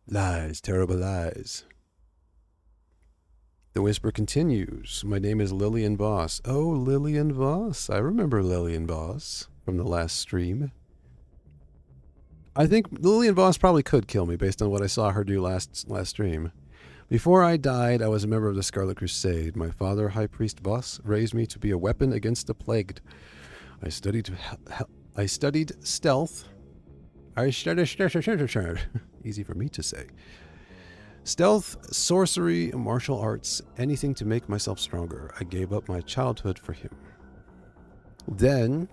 lies, terrible lies. The whisper continues. My name is Lillian Voss. Oh, Lillian Voss. I remember Lillian Voss from the last stream. I think Lillian Voss probably could kill me based on what I saw her do last stream. Before I died, I was a member of the Scarlet Crusade. My father, High Priest Voss, raised me to be a weapon against the plagued. I studied stealth. Easy for me to say. Stealth, sorcery, martial arts, anything to make myself stronger. I gave up my childhood for him. Then,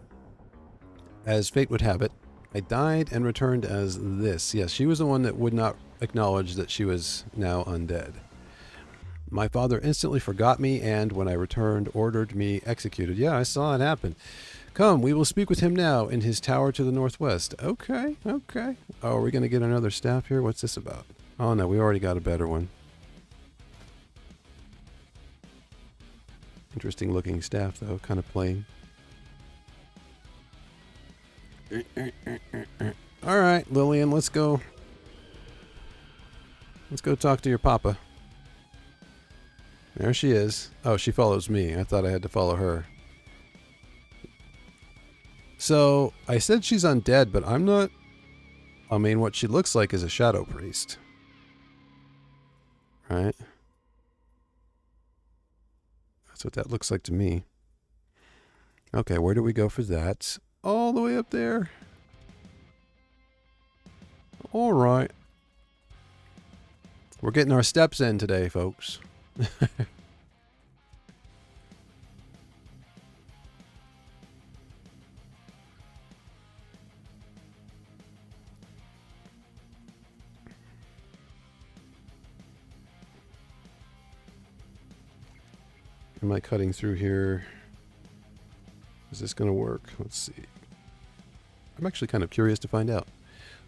as fate would have it, I died and returned as this. Yes, she was the one that would not acknowledge that she was now undead. My father instantly forgot me and, when I returned, ordered me executed. Yeah, I saw it happen. Come, we will speak with him now in his tower to the northwest. Okay. Oh, are we going to get another staff here? What's this about? Oh no, we already got a better one. Interesting looking staff though, kind of plain. Alright, Lillian, let's go. Let's go talk to your papa. There she is. Oh, she follows me. I thought I had to follow her. So, I said she's undead, but I'm not I mean, what she looks like is a shadow priest. Right? That's what that looks like to me. Okay, where do we go for that? All the way up there. All right. We're getting our steps in today, folks. Am I cutting through here? Is this going to work? Let's see. I'm actually kind of curious to find out.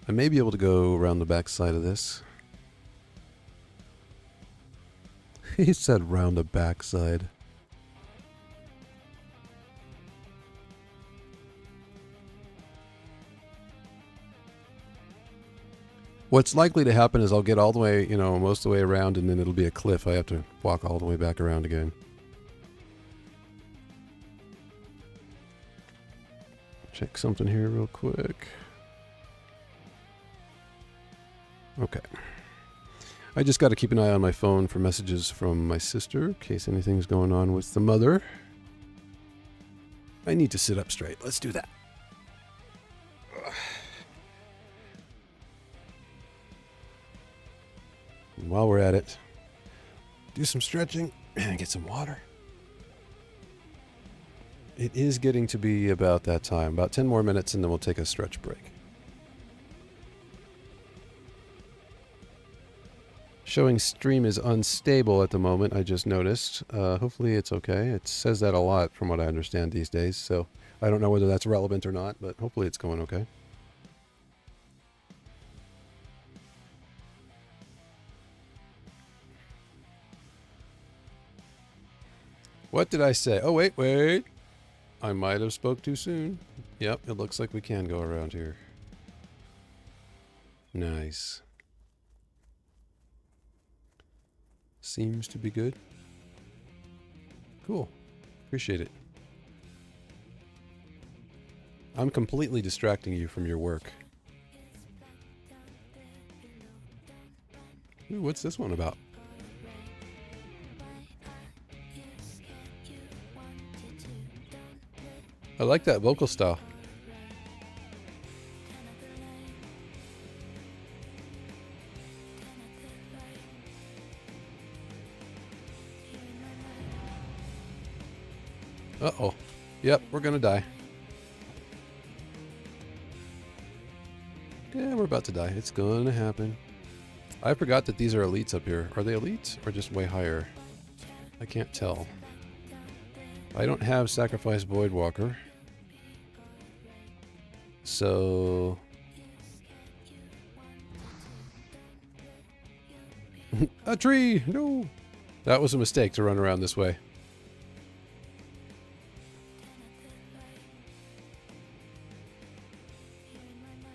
I may be able to go around the back side of this. He said round the back side. What's likely to happen is I'll get all the way, you know, most of the way around, and then it'll be a cliff. I have to walk all the way back around again. Check something here real quick. Okay. I just got to keep an eye on my phone for messages from my sister in case anything's going on with the mother. I need to sit up straight. Let's do that. And while we're at it, do some stretching and get some water. It is getting to be about that time. About 10 more minutes and then we'll take a stretch break. Showing stream is unstable at the moment, I just noticed. Hopefully it's okay. It says that a lot from what I understand these days, so I don't know whether that's relevant or not, but hopefully it's going okay. What did I say? Oh, wait. I might have spoke too soon. Yep, it looks like we can go around here. Nice. Seems to be good. Cool. Appreciate it. I'm completely distracting you from your work. Ooh, what's this one about? I like that vocal style. Uh-oh. Yep, we're gonna die. Yeah, we're about to die. It's gonna happen. I forgot that these are elites up here. Are they elites or just way higher? I can't tell. I don't have Sacrifice Voidwalker. So... a tree! No! That was a mistake to run around this way.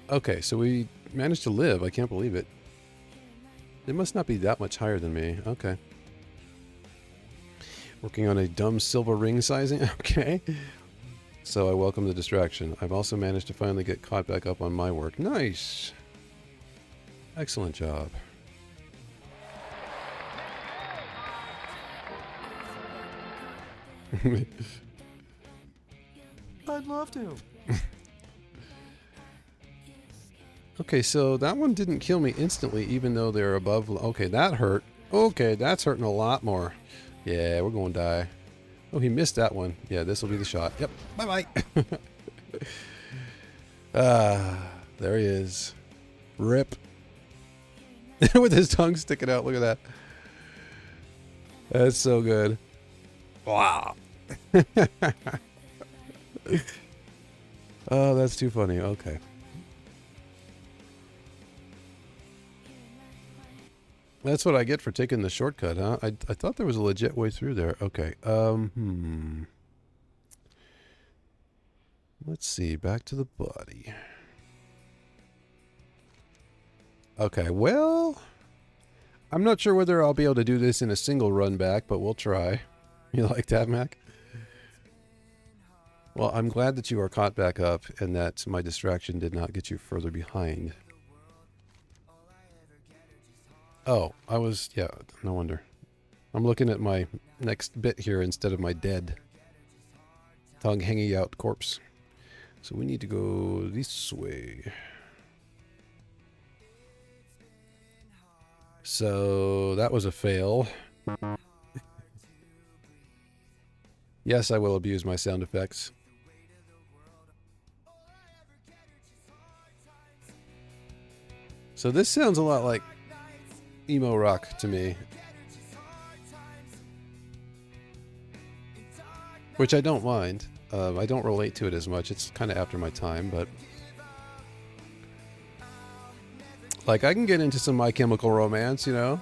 Okay, so we managed to live. I can't believe it. It must not be that much higher than me. Okay. Working on a dumb silver ring sizing. Okay. So I welcome the distraction. I've also managed to finally get caught back up on my work. Nice. Excellent job. I'd love to. Okay, so that one didn't kill me instantly, even though they're above. Okay, that hurt. Okay, that's hurting a lot more. Yeah, we're going to die. Oh, he missed that one. Yeah, this will be the shot. Yep. Bye-bye. There he is. Rip. With his tongue sticking out. Look at that. That's so good. Wow. Oh, that's too funny. Okay. That's what I get for taking the shortcut, huh? I thought there was a legit way through there. Okay. Let's see. Back to the body. Okay, well... I'm not sure whether I'll be able to do this in a single run back, but we'll try. You like that, Mac? Well, I'm glad that you are caught back up and that my distraction did not get you further behind. Oh, I was, yeah, no wonder. I'm looking at my next bit here instead of my dead tongue hanging out corpse. So we need to go this way. So that was a fail. Yes, I will abuse my sound effects. So this sounds a lot like emo rock to me. Which I don't mind. I don't relate to it as much. It's kind of after my time, but... Like, I can get into some My Chemical Romance, you know?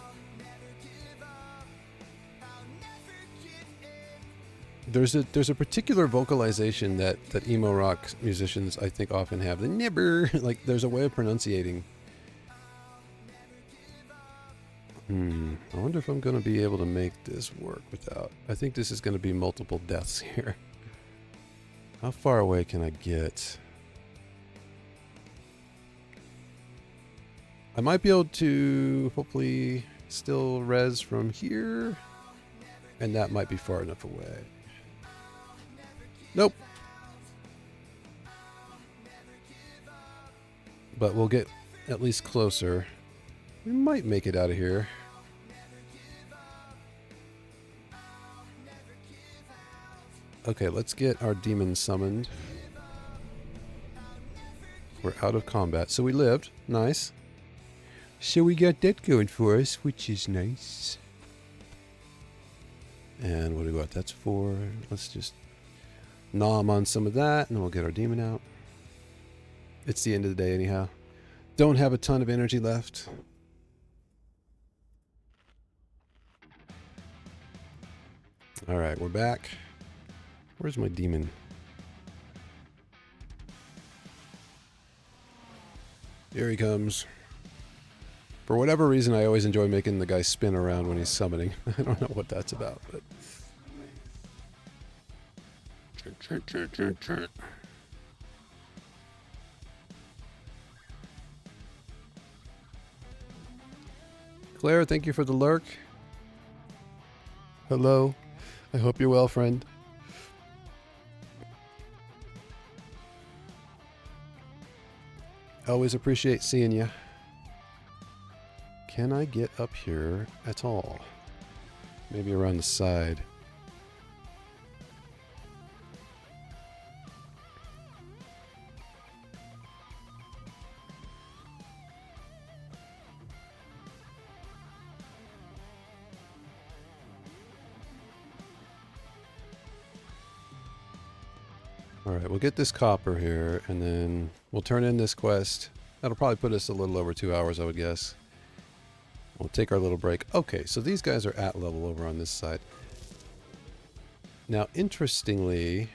There's a particular vocalization that emo rock musicians, I think, often have. They never... Like, there's a way of pronunciating. I wonder if I'm going to be able to make this work without... I think this is going to be multiple deaths here. How far away can I get? I might be able to hopefully still res from here. And that might be far enough away. Nope. But we'll get at least closer. We might make it out of here. Okay, let's get our demon summoned. We're out of combat. So we lived. Nice. So we got that going for us, which is nice. And what do we got? That's 4. Let's just nom on some of that, and then we'll get our demon out. It's the end of the day anyhow. Don't have a ton of energy left. Alright, we're back. Where's my demon? Here he comes. For whatever reason, I always enjoy making the guy spin around when he's summoning. I don't know what that's about, but... Claire, thank you for the lurk. Hello. I hope you're well, friend. Always appreciate seeing you. Can I get up here at all? Maybe around the side. Alright, we'll get this copper here, and then we'll turn in this quest. That'll probably put us a little over 2 hours, I would guess. We'll take our little break. Okay, so these guys are at level over on this side. Now, interestingly,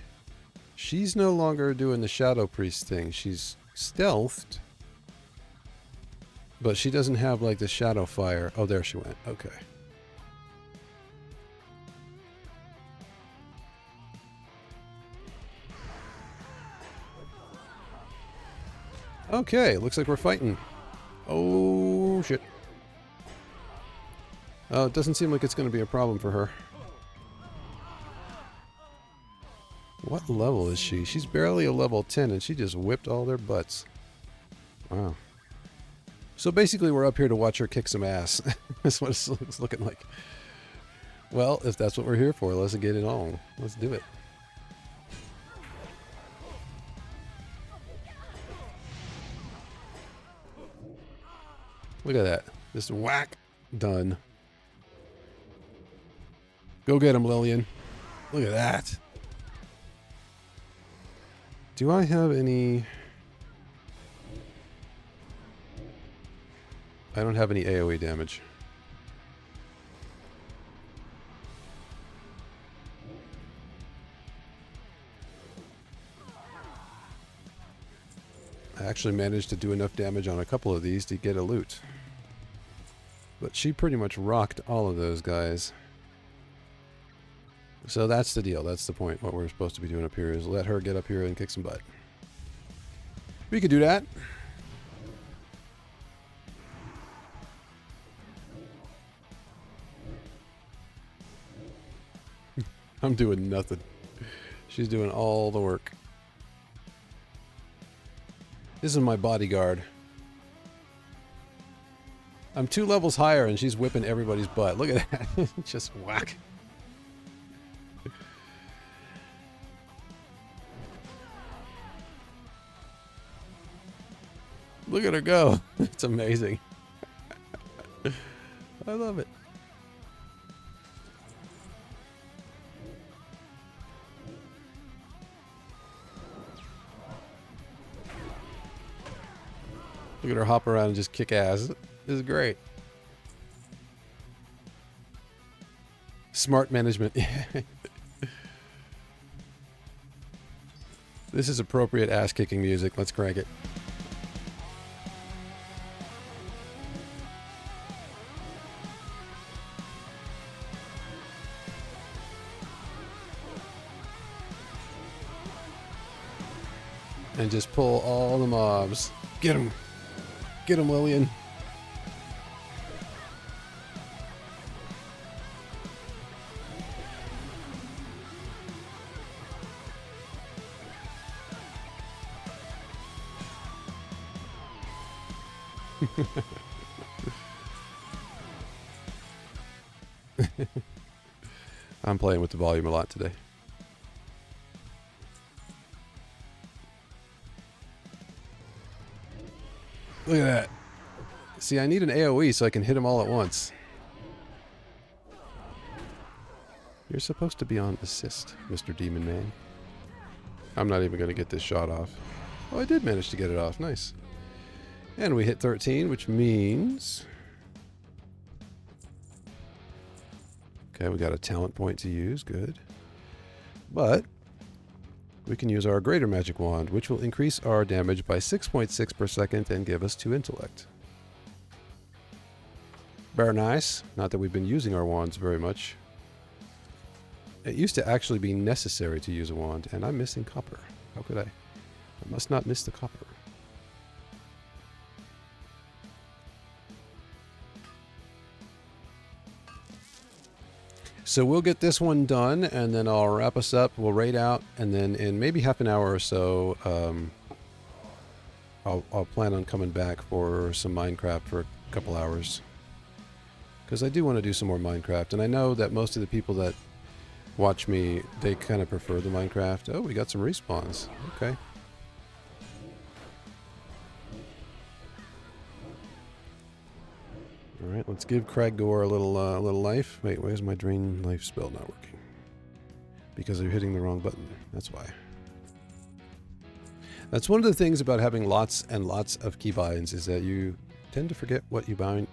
she's no longer doing the Shadow Priest thing. She's stealthed, but she doesn't have, like, the Shadow Fire. Oh, there she went. Okay. Okay, looks like we're fighting. Oh, shit. Oh, it doesn't seem like it's going to be a problem for her. What level is she? She's barely a level 10, and she just whipped all their butts. Wow. So basically, we're up here to watch her kick some ass. That's what it's looking like. Well, if that's what we're here for, let's get it on. Let's do it. Look at that. Just whack. Done. Go get him, Lillian. Look at that. Do I have any... I don't have any AoE damage. I actually managed to do enough damage on a couple of these to get a loot. But she pretty much rocked all of those guys. So that's the deal. That's the point. What we're supposed to be doing up here is let her get up here and kick some butt. We could do that. I'm doing nothing. She's doing all the work. This is my bodyguard. I'm 2 levels higher and she's whipping everybody's butt. Look at that. Just whack. Look at her go. It's amazing. I love it. Look at her hop around and just kick ass. This is great. Smart management. This is appropriate ass-kicking music. Let's crank it. And just pull all the mobs. Get him. Get him, Lillian. I'm playing with the volume a lot today. Look at that. See, I need an AoE so I can hit them all at once. You're supposed to be on assist, Mr. Demon Man. I'm not even going to get this shot off. Oh, I did manage to get it off. Nice. And we hit 13, which means... Okay, we got a talent point to use. Good. But we can use our Greater Magic Wand, which will increase our damage by 6.6 per second and give us 2 intellect. Very nice. Not that we've been using our wands very much. It used to actually be necessary to use a wand, and I'm missing copper. How could I? I must not miss the copper. So we'll get this one done, and then I'll wrap us up. We'll raid out, and then in maybe half an hour or so, I'll plan on coming back for some Minecraft for a couple hours. Because I do want to do some more Minecraft, and I know that most of the people that watch me, they kind of prefer the Minecraft. Oh, we got some respawns. Okay. Alright, let's give Craiggore a little life. Wait, where's my drain life spell not working? Because you're hitting the wrong button. That's why. That's one of the things about having lots and lots of keybinds, is that you tend to forget what you bound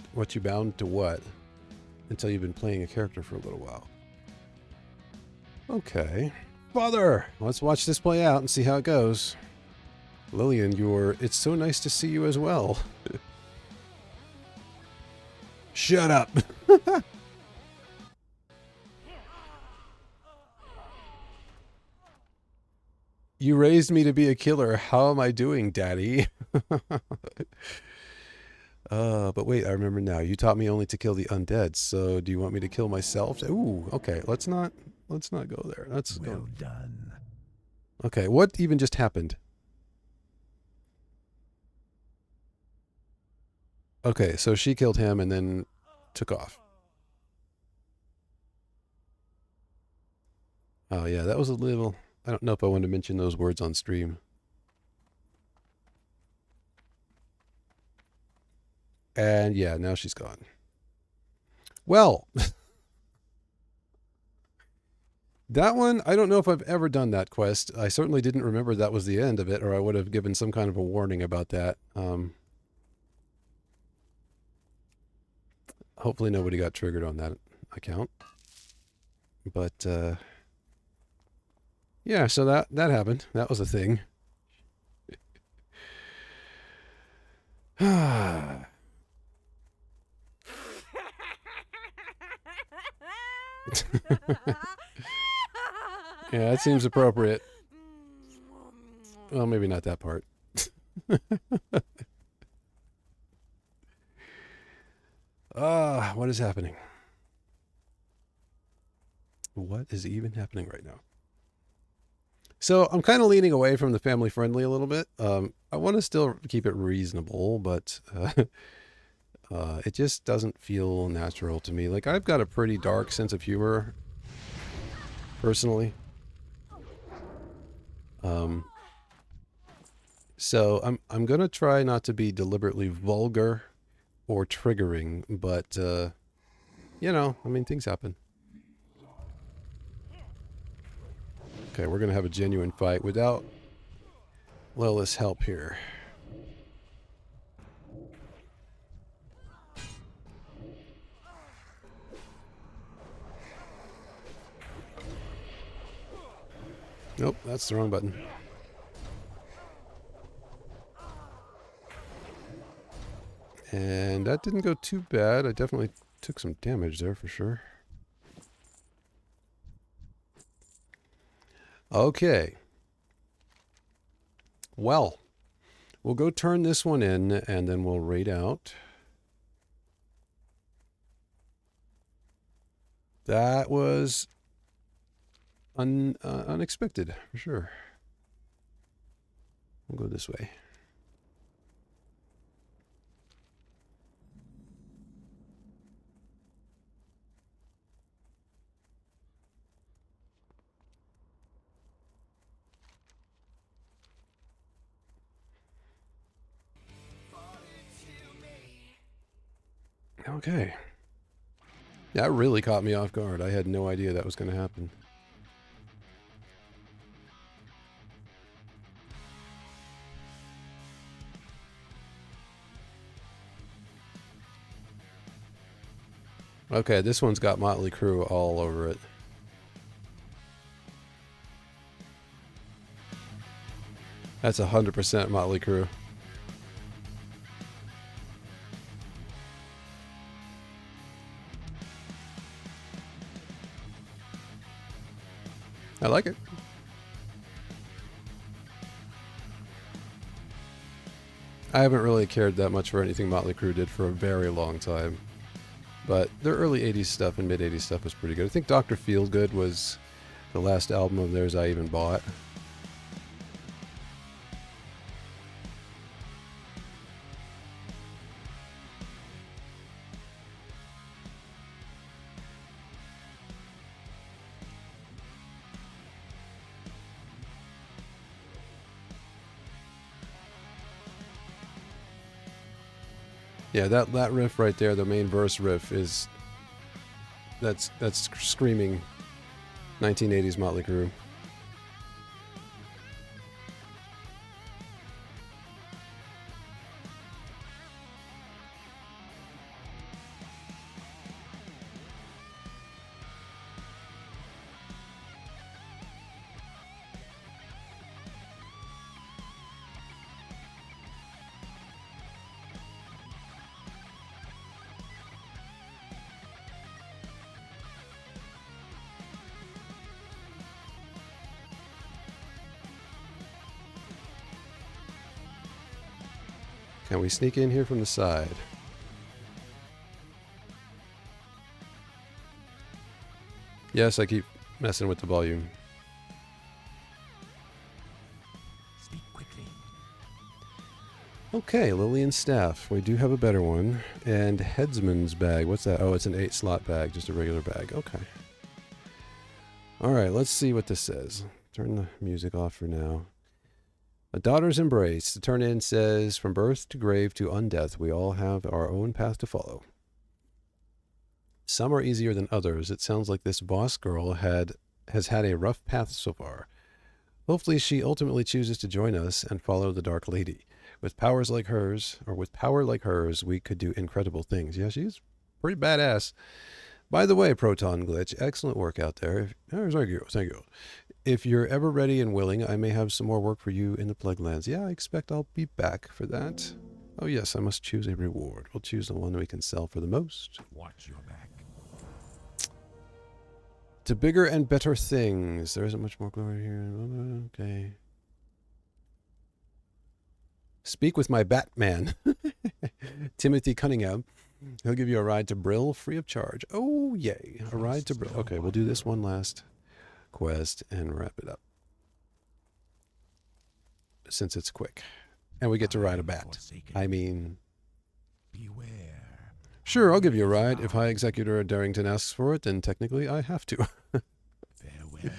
to what until you've been playing a character for a little while. Okay. Father! Let's watch this play out and see how it goes. Lillian, it's so nice to see you as well. Shut up! You raised me to be a killer. How am I doing, Daddy? But wait, I remember now. You taught me only to kill the undead, so do you want me to kill myself? Ooh, okay. Let's not go there. Let's go. Well done. Okay, what even just happened? Okay, so she killed him and then took off. Oh yeah, that was a little... I don't know if I want to mention those words on stream. And yeah, now she's gone. Well, that one, I don't know if I've ever done that quest. I certainly didn't remember that was the end of it, or I would have given some kind of a warning about that. Hopefully nobody got triggered on that account. But, yeah, so that happened. That was a thing. Yeah, that seems appropriate. Well, maybe not that part. What is happening? what is even happening right now? So I'm kind of leaning away from the family friendly a little bit. I want to still keep it reasonable, but it just doesn't feel natural to me. Like, I've got a pretty dark sense of humor, personally. So I'm gonna try not to be deliberately vulgar or triggering, but you know, I mean, things happen. Okay, we're gonna have a genuine fight without Lilith's help here. Nope, that's the wrong button. And that didn't go too bad. I definitely took some damage there for sure. Okay. Well, we'll go turn this one in and then we'll raid out. That was unexpected for sure. We'll go this way. Okay. That really caught me off guard. I had no idea that was going to happen. Okay, this one's got Motley Crue all over it. That's 100% Motley Crue. I like it. I haven't really cared that much for anything Motley Crue did for a very long time. But their early 80s stuff and mid 80s stuff was pretty good. I think Dr. Feelgood was the last album of theirs I even bought. Yeah, that riff right there, the main verse riff, is that's screaming 1980s Motley Crue. Can we sneak in here from the side? Yes, I keep messing with the volume. Speak quickly. Okay, Lillian's staff. We do have a better one. And Headsman's bag. What's that? Oh, it's an 8-slot bag, just a regular bag. Okay. Alright, let's see what this says. Turn the music off for now. A daughter's embrace. The turn in says, from birth to grave to undeath, we all have our own path to follow. Some are easier than others. It sounds like this boss girl has had a rough path so far. Hopefully she ultimately chooses to join us and follow the Dark Lady. With power like hers, we could do incredible things. Yeah, she's pretty badass. By the way, Proton Glitch, excellent work out there. Thank you. If you're ever ready and willing, I may have some more work for you in the Plague Lands. Yeah, I expect I'll be back for that. Oh yes, I must choose a reward. We'll choose the one we can sell for the most. Watch your back. To bigger and better things. There isn't much more glory here. Okay. Speak with my Batman. Timothy Cunningham. He'll give you a ride to Brill free of charge. Oh, yay. A ride to Brill. Okay, we'll do this one last quest and wrap it up. Since it's quick. And we get to ride a bat. I mean... Beware. Sure, I'll give you a ride. If High Executor Darrington asks for it, then technically I have to. Farewell.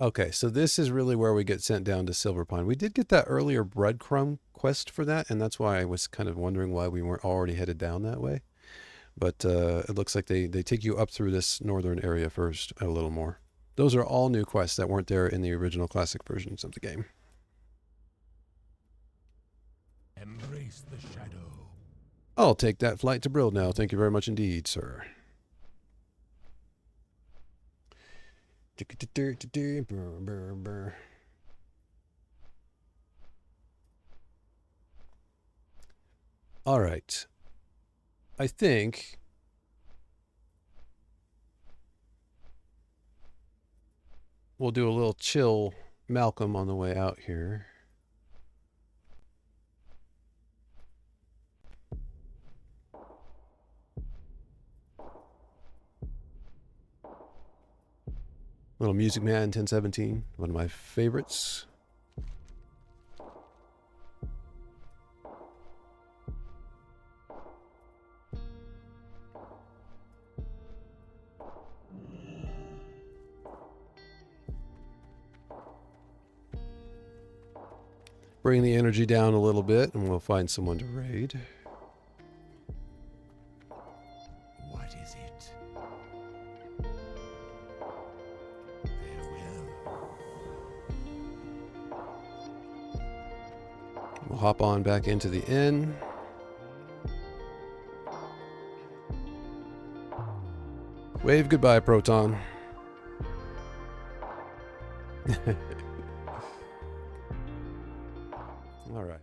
Okay, so this is really where we get sent down to Silver Pine. We did get that earlier breadcrumb quest for that, and that's why I was kind of wondering why we weren't already headed down that way. But it looks like they take you up through this northern area first a little more. Those are all new quests that weren't there in the original classic versions of the game. Embrace the shadow. I'll take that flight to Brill now. Thank you very much indeed, sir. All right. I think we'll do a little chill Malcolm on the way out here. Little Music Man 1017, one of my favorites. Bring the energy down a little bit and we'll find someone to raid. What is it? Farewell. We'll hop on back into the inn. Wave goodbye, Proton. All right.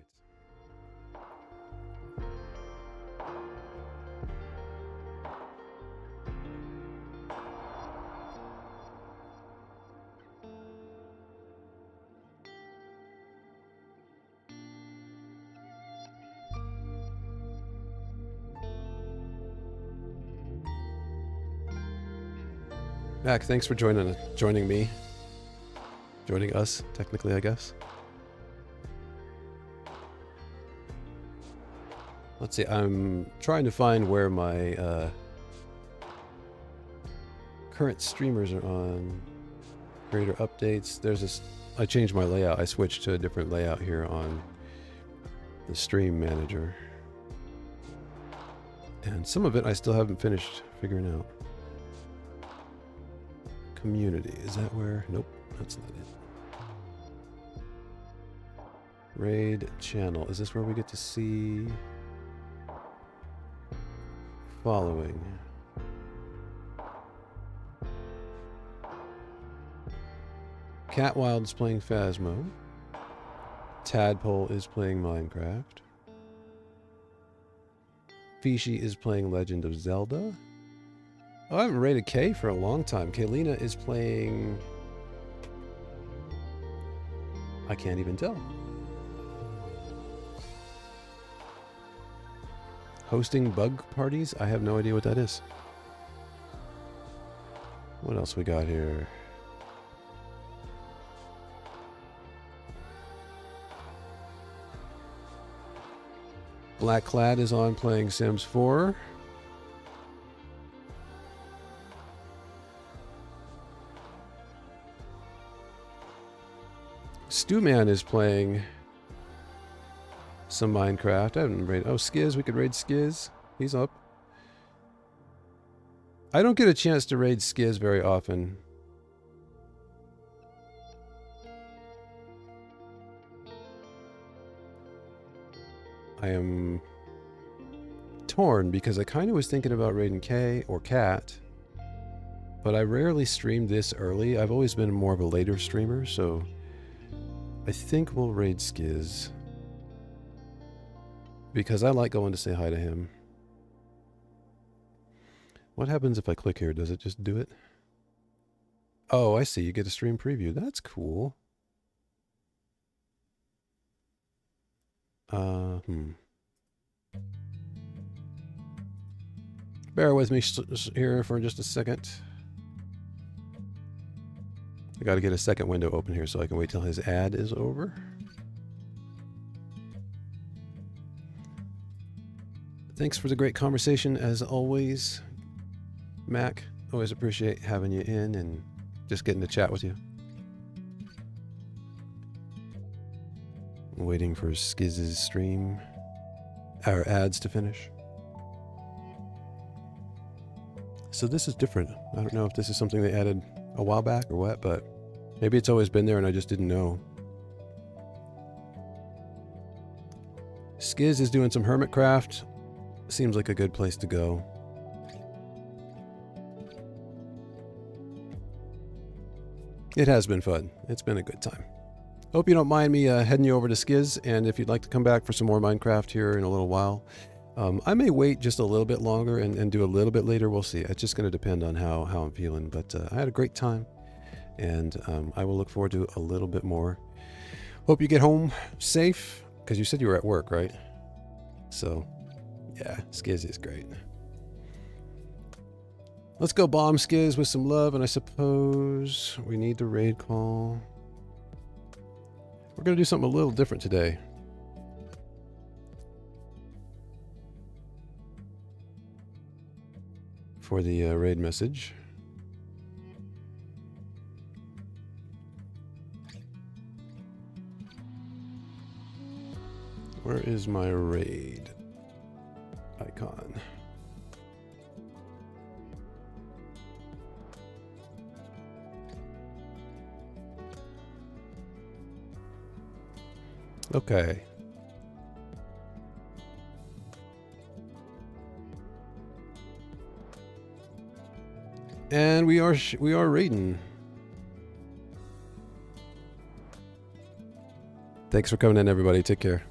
Mac, thanks for joining me. Joining us, technically, I guess. Let's see, I'm trying to find where my current streamers are on. Creator updates. There's this. I changed my layout. I switched to a different layout here on the stream manager. And some of it I still haven't finished figuring out. Community, is that where? Nope, that's not it. Raid channel, is this where we get to see following? Catwild is playing Phasmo. Tadpole is playing Minecraft. Fishy is playing Legend of Zelda. Oh, I haven't rated Kay for a long time. Kaylina is playing... I can't even tell. Hosting bug parties? I have no idea what that is. What else we got here? Blackclad is on playing Sims 4. Stewman is playing some Minecraft. I haven't raided. Oh, Skiz. We could raid Skiz. He's up. I don't get a chance to raid Skiz very often. I am torn because I kind of was thinking about raiding Kay or Cat, but I rarely stream this early. I've always been more of a later streamer, so I think we'll raid Skiz because I like going to say hi to him. What happens if I click here? Does it just do it? Oh, I see. You get a stream preview. That's cool. Bear with me here for just a second. I got to get a second window open here so I can wait till his ad is over. Thanks for the great conversation as always, Mac. Always appreciate having you in and just getting to chat with you. I'm waiting for Skiz's stream, our ads to finish. So this is different. I don't know if this is something they added a while back or what, but maybe it's always been there and I just didn't know. Skiz is doing some hermitcraft. Seems like a good place to go. It has been fun. It's been a good time. Hope you don't mind me heading you over to Skiz, and if you'd like to come back for some more Minecraft here in a little while, I may wait just a little bit longer and do a little bit later. We'll see. It's just going to depend on how I'm feeling, but I had a great time, and I will look forward to a little bit more. Hope you get home safe, because you said you were at work, right? So, yeah, Skiz is great. Let's go bomb Skiz with some love, and I suppose we need the raid call. We're going to do something a little different today. For the raid message. Where is my raid icon? Okay. And we are raiding. Thanks for coming in, everybody. Take care.